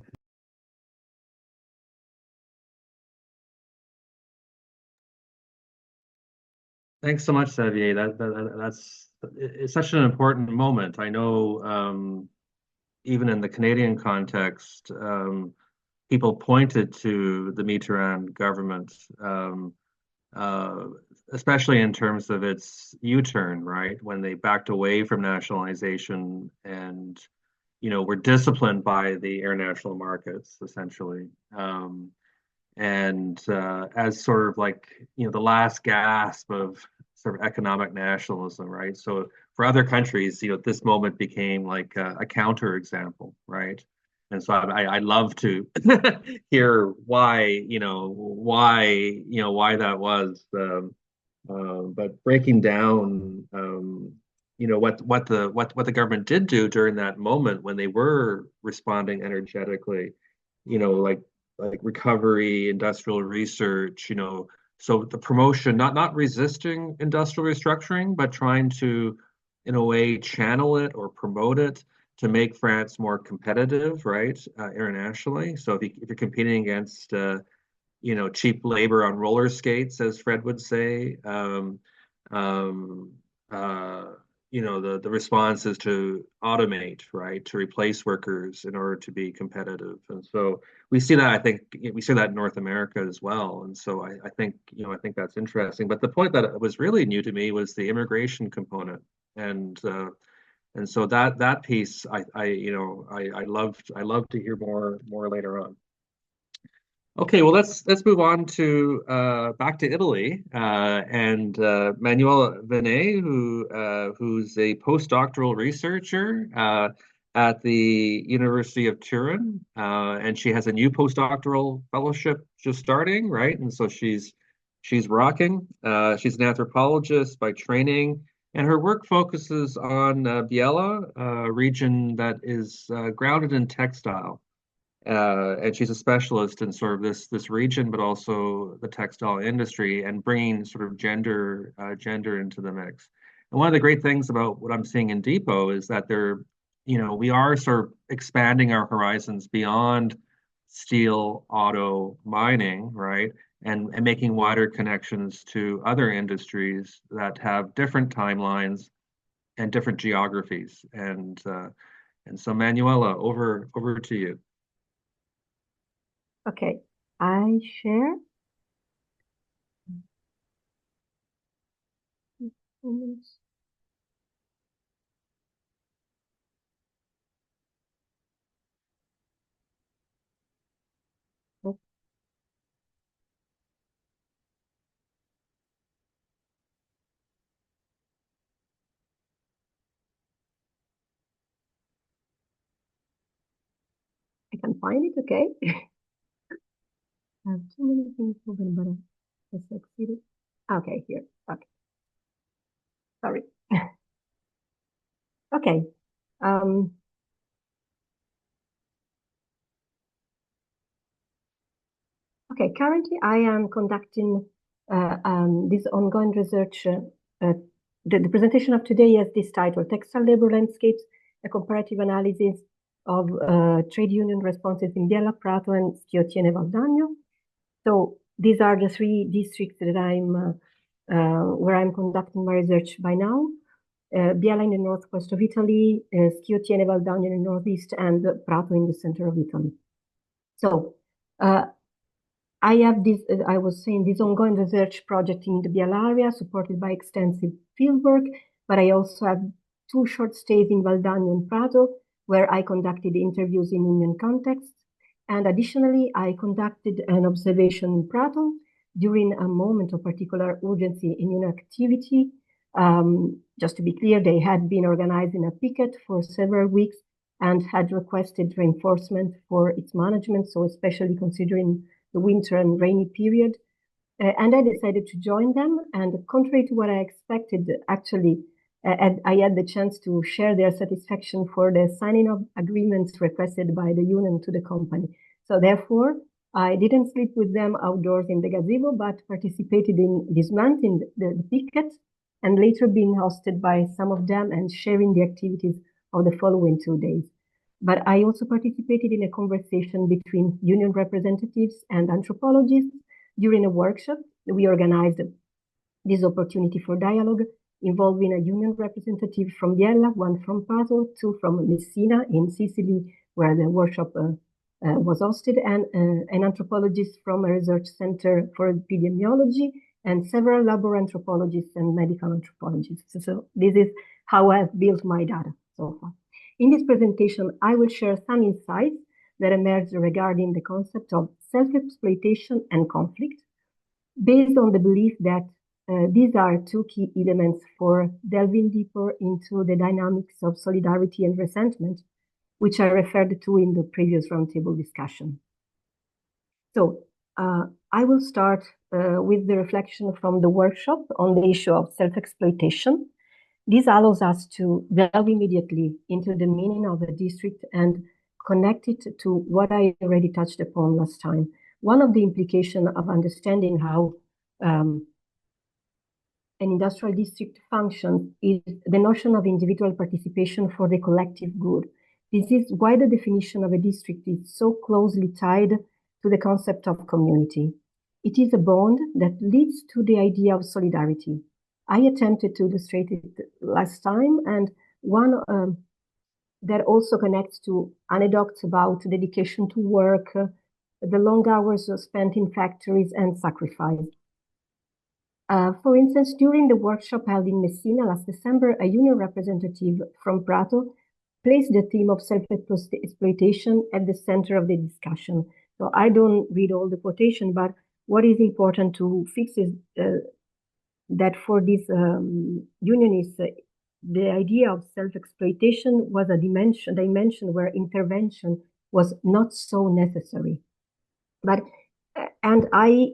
Thanks so much, Xavier. It's such an important moment. I know even in the Canadian context, people pointed to the Mitterrand government, especially in terms of its U-turn, right? When they backed away from nationalization and were disciplined by the international markets, essentially. And as sort of like, the last gasp of sort of economic nationalism, right? So for other countries, this moment became like a counter example, right? And so I'd love to hear why that was. But breaking down, what the government did do during that moment when they were responding energetically, like recovery, industrial research, so the promotion, not resisting industrial restructuring, but trying to, in a way, channel it or promote it to make France more competitive, right, internationally. So if you're competing against cheap labor on roller skates, as Fred would say. Um, the response is to automate, right, to replace workers in order to be competitive. And so we see that, I think, we see that in North America as well. And so I think that's interesting. But the point that was really new to me was the immigration component. And so that piece, I love to hear more later on. Okay, well let's move on to back to Italy and Manuela Vinai, who's a postdoctoral researcher at the University of Turin, and she has a new postdoctoral fellowship just starting, right? And so she's rocking. She's an anthropologist by training, and her work focuses on Biella, a region that is grounded in textile. And she's a specialist in sort of this region, but also the textile industry, and bringing sort of gender into the mix. And one of the great things about what I'm seeing in Depot is that we are sort of expanding our horizons beyond steel, auto, mining, right, and making wider connections to other industries that have different timelines and different geographies. And so, Manuela, over to you. Okay, I share. I can find it, okay? I have too many things open, but I succeeded. Okay, here. Okay. Sorry. Okay. Okay, currently I am conducting this ongoing research. The presentation of today has this title, Textile Labor Landscapes, a comparative analysis of trade union responses in Biella, Prato, and Schiottiene Valdagno. So these are the three districts that where I'm conducting my research by now. Biella in the northwest of Italy, Schiottiene Valdagno in the northeast, and Prato in the center of Italy. So I have this, I was saying, this ongoing research project in the Biella area, supported by extensive fieldwork, but I also have 2 short stays in Valdagno and Prato, where I conducted interviews in union contexts. And additionally, I conducted an observation in Prato during a moment of particular urgency in union activity. Just to be clear, they had been organizing a picket for several weeks and had requested reinforcement for its management, so especially considering the winter and rainy period. And I decided to join them. And contrary to what I expected, actually, I had the chance to share their satisfaction for the signing of agreements requested by the union to the company. So therefore, I didn't sleep with them outdoors in the gazebo, but participated in dismantling the picket, and later being hosted by some of them and sharing the activities of the following 2 days. But I also participated in a conversation between union representatives and anthropologists during a workshop. We organized this opportunity for dialogue involving a union representative from Biella, 1 from Prato, 2 from Messina in Sicily, where the workshop was hosted, and an anthropologist from a research center for epidemiology, and several labor anthropologists and medical anthropologists. So this is how I've built my data so far. In this presentation, I will share some insights that emerged regarding the concept of self-exploitation and conflict, based on the belief that these are two key elements for delving deeper into the dynamics of solidarity and resentment, which I referred to in the previous roundtable discussion. So I will start with the reflection from the workshop on the issue of self-exploitation. This allows us to delve immediately into the meaning of a district and connect it to what I already touched upon last time. One of the implications of understanding how an industrial district functions is the notion of individual participation for the collective good. This is why the definition of a district is so closely tied to the concept of community. It is a bond that leads to the idea of solidarity. I attempted to illustrate it last time, and one that also connects to anecdotes about dedication to work, the long hours spent in factories, and sacrifice. For instance, during the workshop held in Messina last December, a union representative from Prato placed the theme of self-exploitation at the center of the discussion. So I don't read all the quotation, but what is important to fix is that for these unionists, the idea of self-exploitation was a dimension where intervention was not so necessary. But and I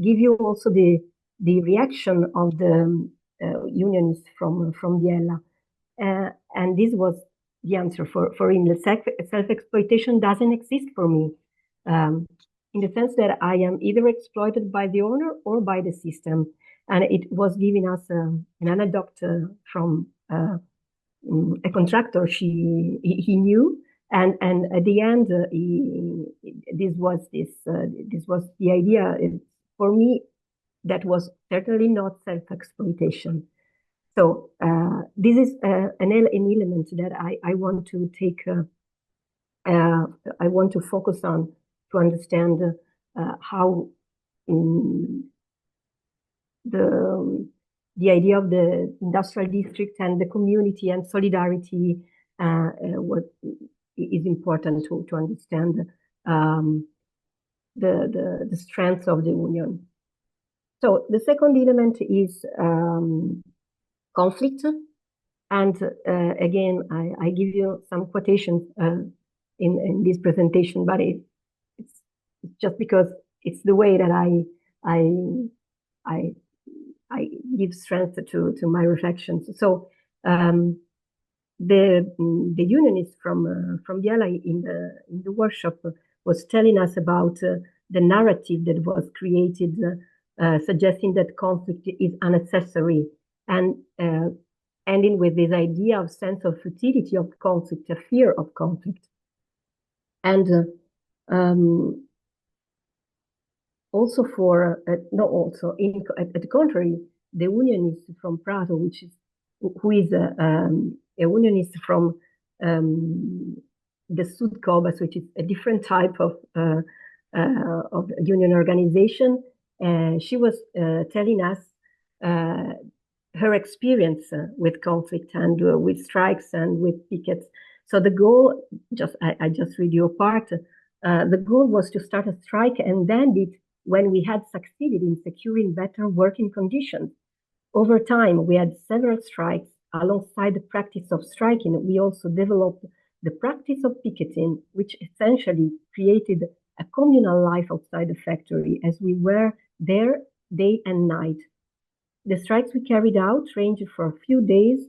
give you also the reaction of the unionists from Biella, and this was the answer for him. The self-exploitation doesn't exist for me, in the sense that I am either exploited by the owner or by the system. And it was giving us an anecdote from a contractor he knew, and at the end this was the idea. For me, that was certainly not self-exploitation. So this is an element that I want to take. I want to focus on to understand how the idea of the industrial district and the community and solidarity what is important to understand the strength of the union. So the second element is conflict, and again I give you some quotations in this presentation, but it's just because it's the way that I give strength to my reflections. So the unionist from Biella in the workshop was telling us about the narrative that was created, suggesting that conflict is unnecessary, and ending with this idea of sense of futility of conflict, a fear of conflict, and also for at the contrary, the unionist from Prato, who is a unionist from the Sud Cobas, which is a different type of union organization. She was telling us her experience with conflict and with strikes and with pickets. So the goal, I just read you a part. The goal was to start a strike and end it when we had succeeded in securing better working conditions. Over time, we had several strikes. Alongside the practice of striking, we also developed the practice of picketing, which essentially created a communal life outside the factory, as we were there day and night. The strikes we carried out ranged for a few days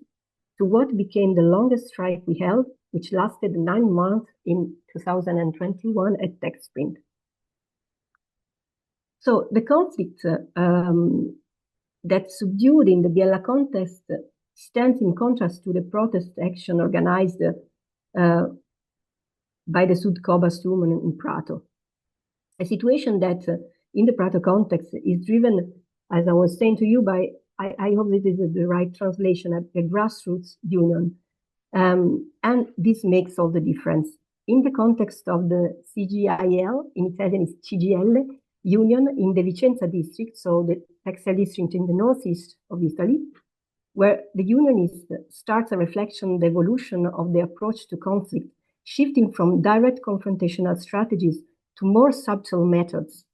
to what became the longest strike we held, which lasted 9 months in 2021 at TechSprint. So the conflict that subdued in the Biella context stands in contrast to the protest action organized by the Sud Cobas women in Prato. A situation that in the Prato context is driven, as I was saying to you, by, I hope this is the right translation, a grassroots union. And this makes all the difference. In the context of the CGIL, in Italian is CGL, union in the Vicenza district, so the textile district in the northeast of Italy, where the unionist starts a reflection on the evolution of the approach to conflict, shifting from direct confrontational strategies to more subtle methods.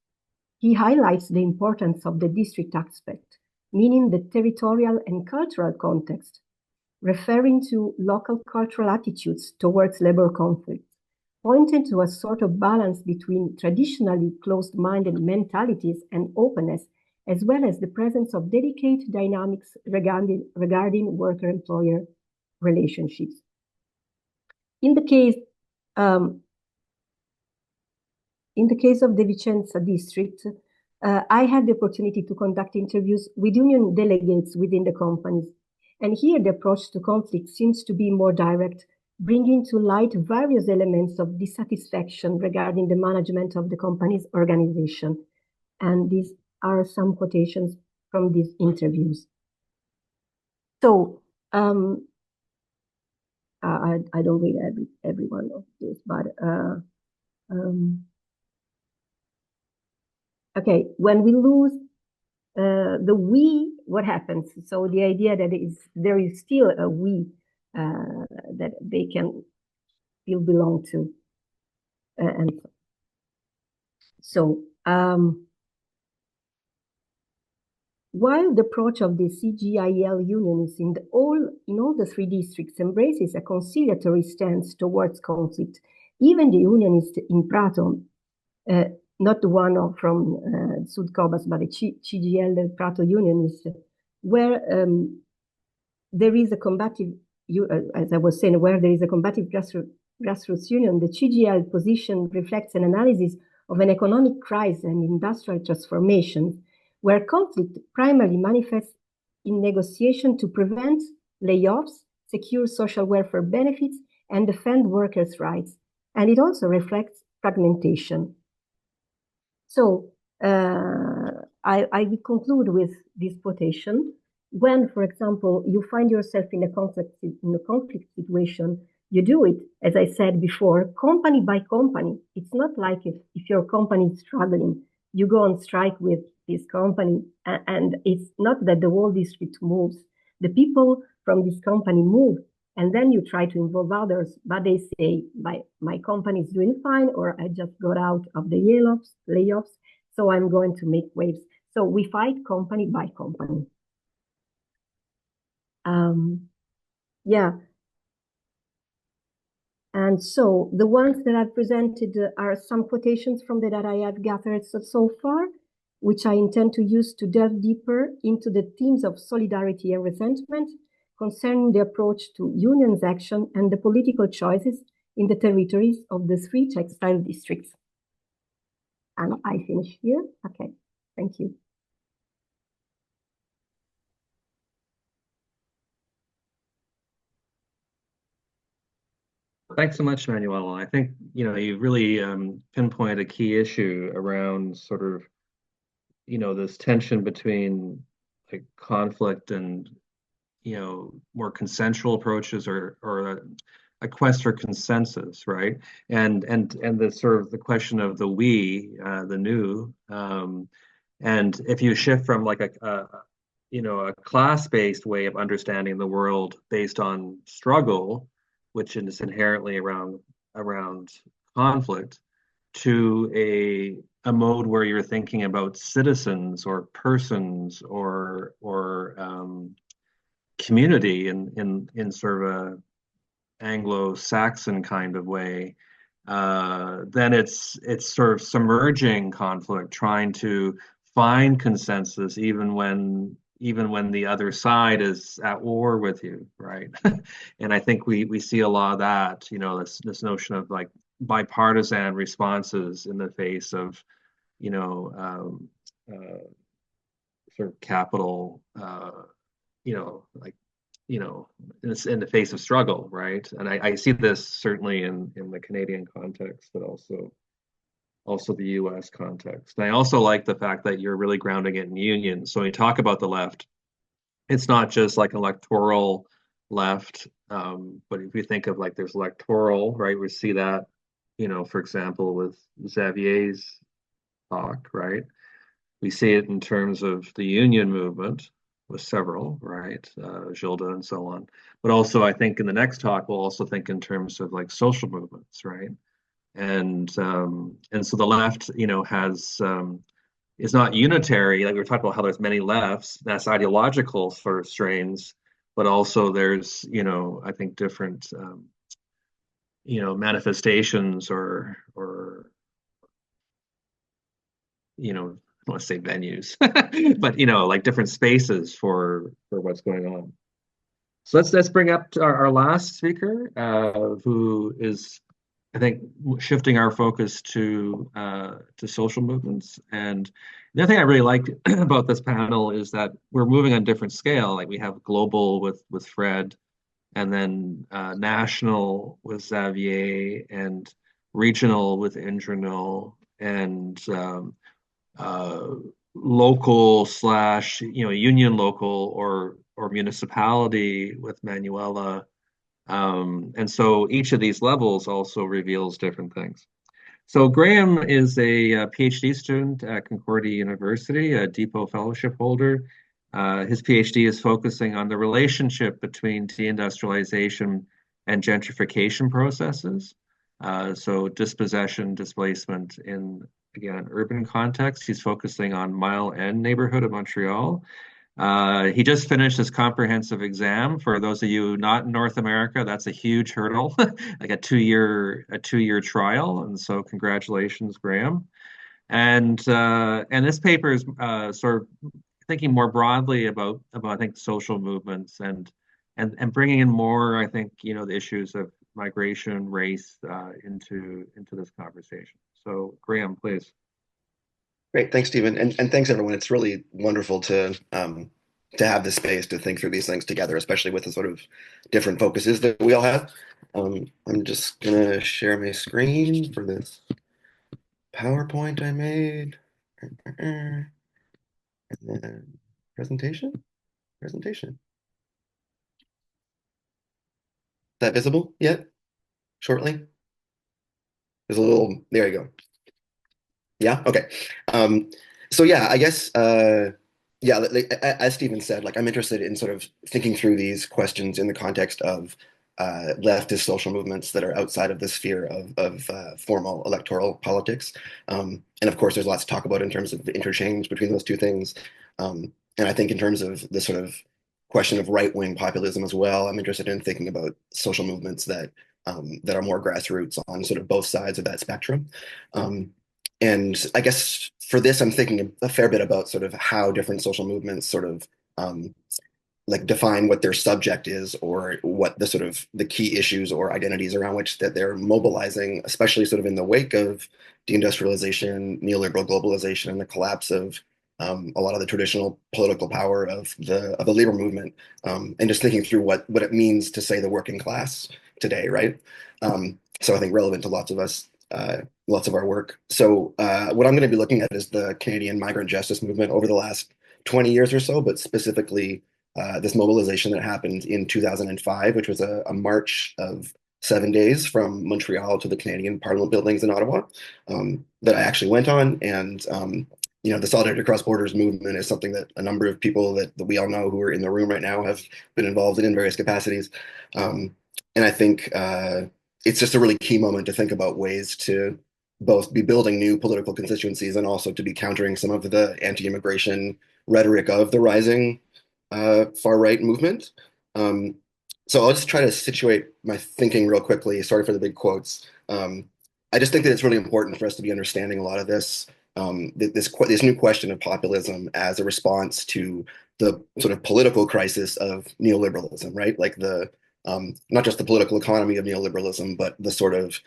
He highlights the importance of the district aspect, meaning the territorial and cultural context, referring to local cultural attitudes towards labor conflict, pointing to a sort of balance between traditionally closed-minded mentalities and openness, as well as the presence of delicate dynamics regarding worker-employer relationships. In the case of the Vicenza district, I had the opportunity to conduct interviews with union delegates within the companies. And here the approach to conflict seems to be more direct, bringing to light various elements of dissatisfaction regarding the management of the company's organization. And these are some quotations from these interviews. So I don't read every one of this, but okay, when we lose the we, what happens? So the idea that there is still a we that they can still belong to, and so while the approach of the CGIL unionists in all the three districts embraces a conciliatory stance towards conflict, even the unionists in Prato, not the one from Sud Cobas, but the CGIL Prato unionists, where there is a combative, as I was saying, where there is a combative grassroots union, the CGIL position reflects an analysis of an economic crisis and industrial transformation, where conflict primarily manifests in negotiation to prevent layoffs, secure social welfare benefits, and defend workers' rights. And it also reflects fragmentation. So I will conclude with this quotation. When, for example, you find yourself in a conflict situation, you do it, as I said before, company by company. It's not like if your company is struggling, you go on strike with this company, and it's not that the whole district moves. The people from this company move, and then you try to involve others, but they say, my company is doing fine, or I just got out of the layoffs, so I'm going to make waves. So we fight company by company. Yeah. And so the ones that I've presented are some quotations from the that I have gathered so far, which I intend to use to delve deeper into the themes of solidarity and resentment concerning the approach to unions action and the political choices in the territories of the three textile districts. And I finish here. Okay, thank you. Thanks so much, Manuela. I think, you really pinpointed a key issue around sort of, this tension between like conflict and, more consensual approaches or a quest for consensus, right? And the sort of the question of the we, the new, and if you shift from like a class-based way of understanding the world based on struggle, which is inherently around conflict, to a mode where you're thinking about citizens or persons or community in sort of a Anglo-Saxon kind of way, then it's sort of submerging conflict, trying to find consensus even when the other side is at war with you, right? And I think we see a lot of that, this notion of like bipartisan responses in the face of, sort of capital, in the face of struggle, right? And I see this certainly in the Canadian context, but also the US context. And I also like the fact that you're really grounding it in unions. So when you talk about the left, it's not just like electoral left, but if you think of like there's electoral, right? We see that, for example, with Xavier's talk, right? We see it in terms of the union movement, several, right? Gilda and so on. But also, I think in the next talk, we'll also think in terms of like social movements, right? And so the left, has is not unitary. Like we were talking about how there's many lefts. That's ideological for strains, but also there's, I think different, manifestations or I don't want to say venues, but like different spaces for what's going on. So let's bring up our last speaker, who is, I think, shifting our focus to social movements. And the other thing I really like about this panel is that we're moving on different scale. Like we have global with Fred, and then national with Xavier, and regional with Indranil, and local / union local or municipality with Manuela. And so each of these levels also reveals different things. So Graham is a PhD student at Concordia University, a Depot Fellowship holder. His PhD is focusing on the relationship between deindustrialization and gentrification processes. So dispossession, displacement in, again, an urban context. He's focusing on Mile End neighborhood of Montreal. He just finished his comprehensive exam. For those of you not in North America, that's a huge hurdle, like a two-year trial. And so congratulations, Graham. And this paper is sort of thinking more broadly about I think social movements and bringing in more, I think, the issues of migration, race into this conversation. So Graham, please. Great, thanks, Stephen, and thanks everyone. It's really wonderful to have this space to think through these things together, especially with the sort of different focuses that we all have. I'm just gonna share my screen for this PowerPoint I made, and then presentation. Is that visible yet? Shortly. There's a little. There you go. Yeah. Okay. So yeah, I guess yeah, as Stephen said, like I'm interested in sort of thinking through these questions in the context of leftist social movements that are outside of the sphere of formal electoral politics. And of course, there's lots to talk about in terms of the interchange between those two things. And I think in terms of the sort of question of right-wing populism as well, I'm interested in thinking about social movements that are more grassroots on sort of both sides of that spectrum. And I guess for this, I'm thinking a fair bit about sort of how different social movements sort of like define what their subject is, or what the sort of the key issues or identities around which that they're mobilizing, especially sort of in the wake of deindustrialization, neoliberal globalization, and the collapse of a lot of the traditional political power of the labor movement, and just thinking through what it means to say the working class today, right? So I think relevant to lots of us. Lots of our work. So what I'm going to be looking at is the Canadian migrant justice movement over the last 20 years or so, but specifically this mobilization that happened in 2005, which was a march of 7 days from Montreal to the Canadian Parliament buildings in Ottawa, that I actually went on. And the Solidarity Across Borders movement is something that a number of people that we all know who are in the room right now have been involved in various capacities. And I think it's just a really key moment to think about ways to both be building new political constituencies and also to be countering some of the anti-immigration rhetoric of the rising far-right movement. So I'll just try to situate my thinking real quickly. Sorry for the big quotes. I just think that it's really important for us to be understanding a lot of this new question of populism as a response to the sort of political crisis of neoliberalism, right? Like not just the political economy of neoliberalism, but the sort of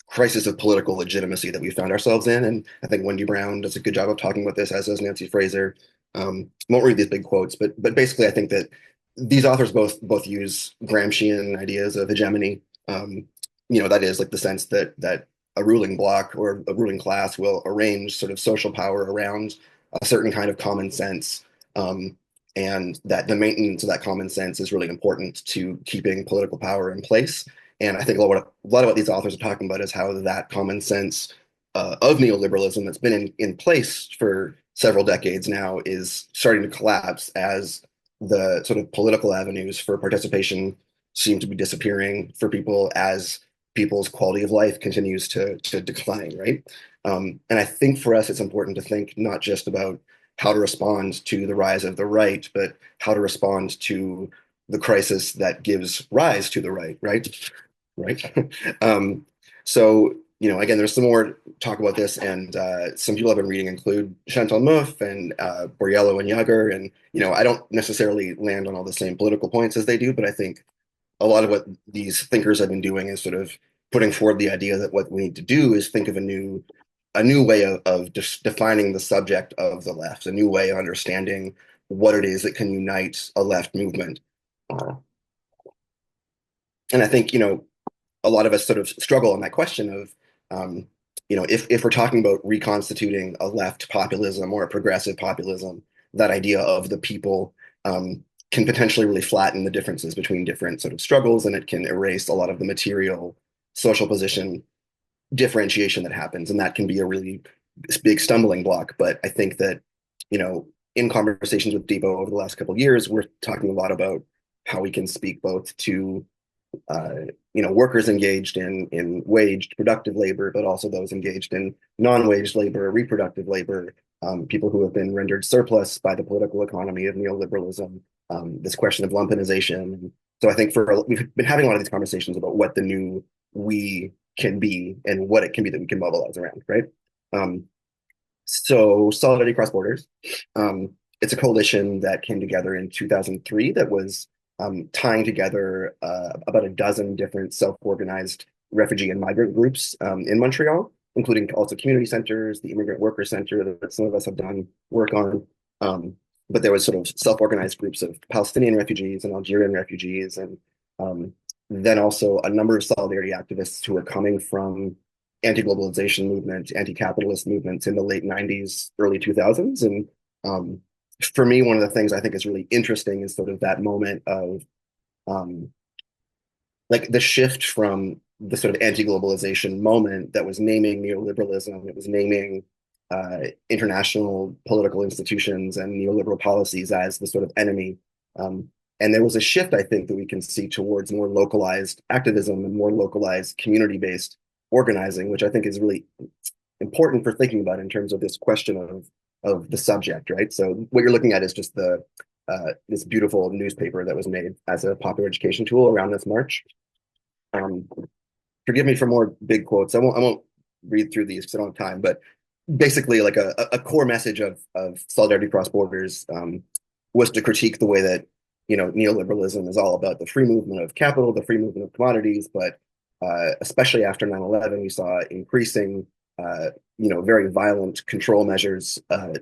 crisis of political legitimacy that we found ourselves in. And I think Wendy Brown does a good job of talking about this, as does Nancy Fraser. Won't read these big quotes, but basically I think that these authors both use Gramscian ideas of hegemony. That is like the sense that a ruling bloc or a ruling class will arrange sort of social power around a certain kind of common sense. And that the maintenance of that common sense is really important to keeping political power in place. And I think a lot of what these authors are talking about is how that common sense of neoliberalism that's been in place for several decades now is starting to collapse as the sort of political avenues for participation seem to be disappearing for people as people's quality of life continues to decline, right? And I think for us, it's important to think not just about how to respond to the rise of the right, but how to respond to the crisis that gives rise to the right, right? So, again, there's some more talk about this, and some people I've been reading include Chantal Mouffe and Burrill and Yager, and I don't necessarily land on all the same political points as they do, but I think a lot of what these thinkers have been doing is sort of putting forward the idea that what we need to do is think of a new way of just defining the subject of the left, a new way of understanding what it is that can unite a left movement. And I think, a lot of us sort of struggle on that question of, if we're talking about reconstituting a left populism or a progressive populism, that idea of the people can potentially really flatten the differences between different sort of struggles, and it can erase a lot of the material social position differentiation that happens, and that can be a really big stumbling block. But I think that, in conversations with Depot over the last couple of years, we're talking a lot about how we can speak both to workers engaged in waged productive labor, but also those engaged in non-waged labor, reproductive labor, people who have been rendered surplus by the political economy of neoliberalism, this question of lumpenization. So I think we've been having a lot of these conversations about what the new we can be and what it can be that we can mobilize around, right? So Solidarity Cross Borders, it's a coalition that came together in 2003 that was tying together about a dozen different self-organized refugee and migrant groups in Montreal, including also community centers, the Immigrant Worker Center that some of us have done work on. But there was sort of self-organized groups of Palestinian refugees and Algerian refugees, and then also a number of solidarity activists who were coming from anti-globalization movement, anti-capitalist movements in the late 90s, early 2000s. And for me, one of the things I think is really interesting is sort of that moment of like the shift from the sort of anti-globalization moment that was naming neoliberalism, it was naming international political institutions and neoliberal policies as the sort of enemy. And there was a shift, I think, that we can see towards more localized activism and more localized community-based organizing, which I think is really important for thinking about in terms of this question of the subject, right? So what you're looking at is just this beautiful newspaper that was made as a popular education tool around this march. Forgive me for more big quotes. I won't read through these because I don't have time, but basically like a core message of Solidarity Cross Borders was to critique the way that neoliberalism is all about the free movement of capital, the free movement of commodities, but especially after 9/11, we saw increasing, very violent control measures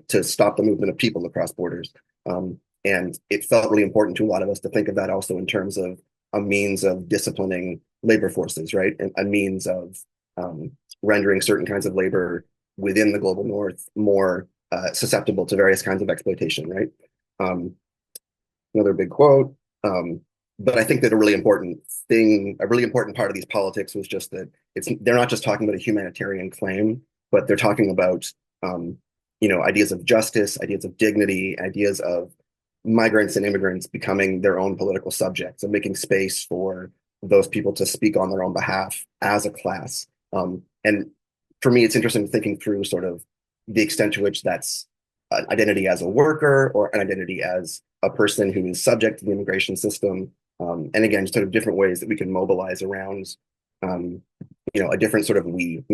to stop the movement of people across borders. And it felt really important to a lot of us to think of that also in terms of a means of disciplining labor forces, right? And a means of rendering certain kinds of labor within the global north more susceptible to various kinds of exploitation, right? Another big quote. But I think that a really important part of these politics was just that they're not just talking about a humanitarian claim, but they're talking about ideas of justice, ideas of dignity, ideas of migrants and immigrants becoming their own political subjects and making space for those people to speak on their own behalf as a class. And for me, it's interesting thinking through sort of the extent to which that's an identity as a worker or an identity as a person who is subject to the immigration system. And again, sort of different ways that we can mobilize around, a different sort of we.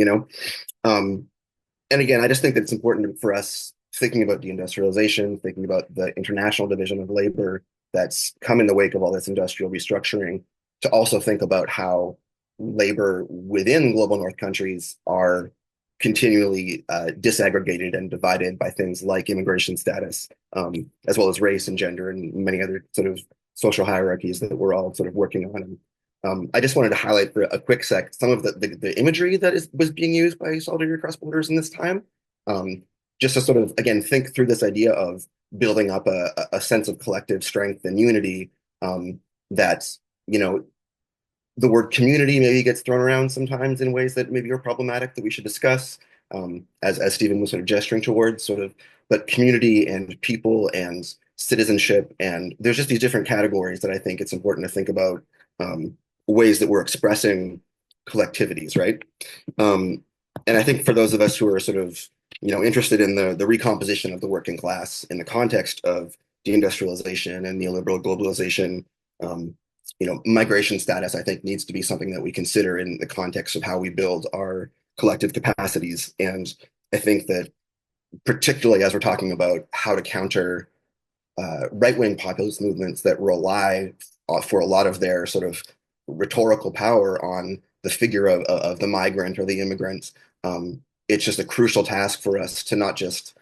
And again, I just think that it's important for us thinking about deindustrialization, thinking about the international division of labor that's come in the wake of all this industrial restructuring, to also think about how labor within global north countries are continually disaggregated and divided by things like immigration status, as well as race and gender and many other sort of social hierarchies that we're all sort of working on. I just wanted to highlight for a quick sec some of the imagery that was being used by Solidarity Cross Borders in this time, just to sort of, again, think through this idea of building up a sense of collective strength and unity that, the word community maybe gets thrown around sometimes in ways that maybe are problematic that we should discuss, as Stephen was sort of gesturing towards, sort of but community and people and citizenship, and there's just these different categories that I think it's important to think about, ways that we're expressing collectivities, right? And I think for those of us who are sort of, interested in the recomposition of the working class in the context of deindustrialization and neoliberal globalization, migration status, I think, needs to be something that we consider in the context of how we build our collective capacities. And I think that particularly as we're talking about how to counter right-wing populist movements that rely for a lot of their sort of rhetorical power on the figure of the migrant or the immigrant, it's just a crucial task for us to not just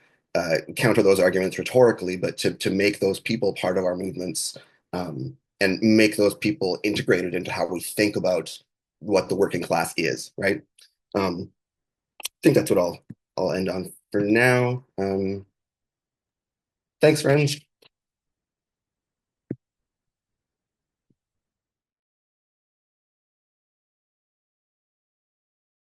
counter those arguments rhetorically, but to make those people part of our movements, and make those people integrated into how we think about what the working class is, right? I think that's what I'll end on for now. Thanks, friends.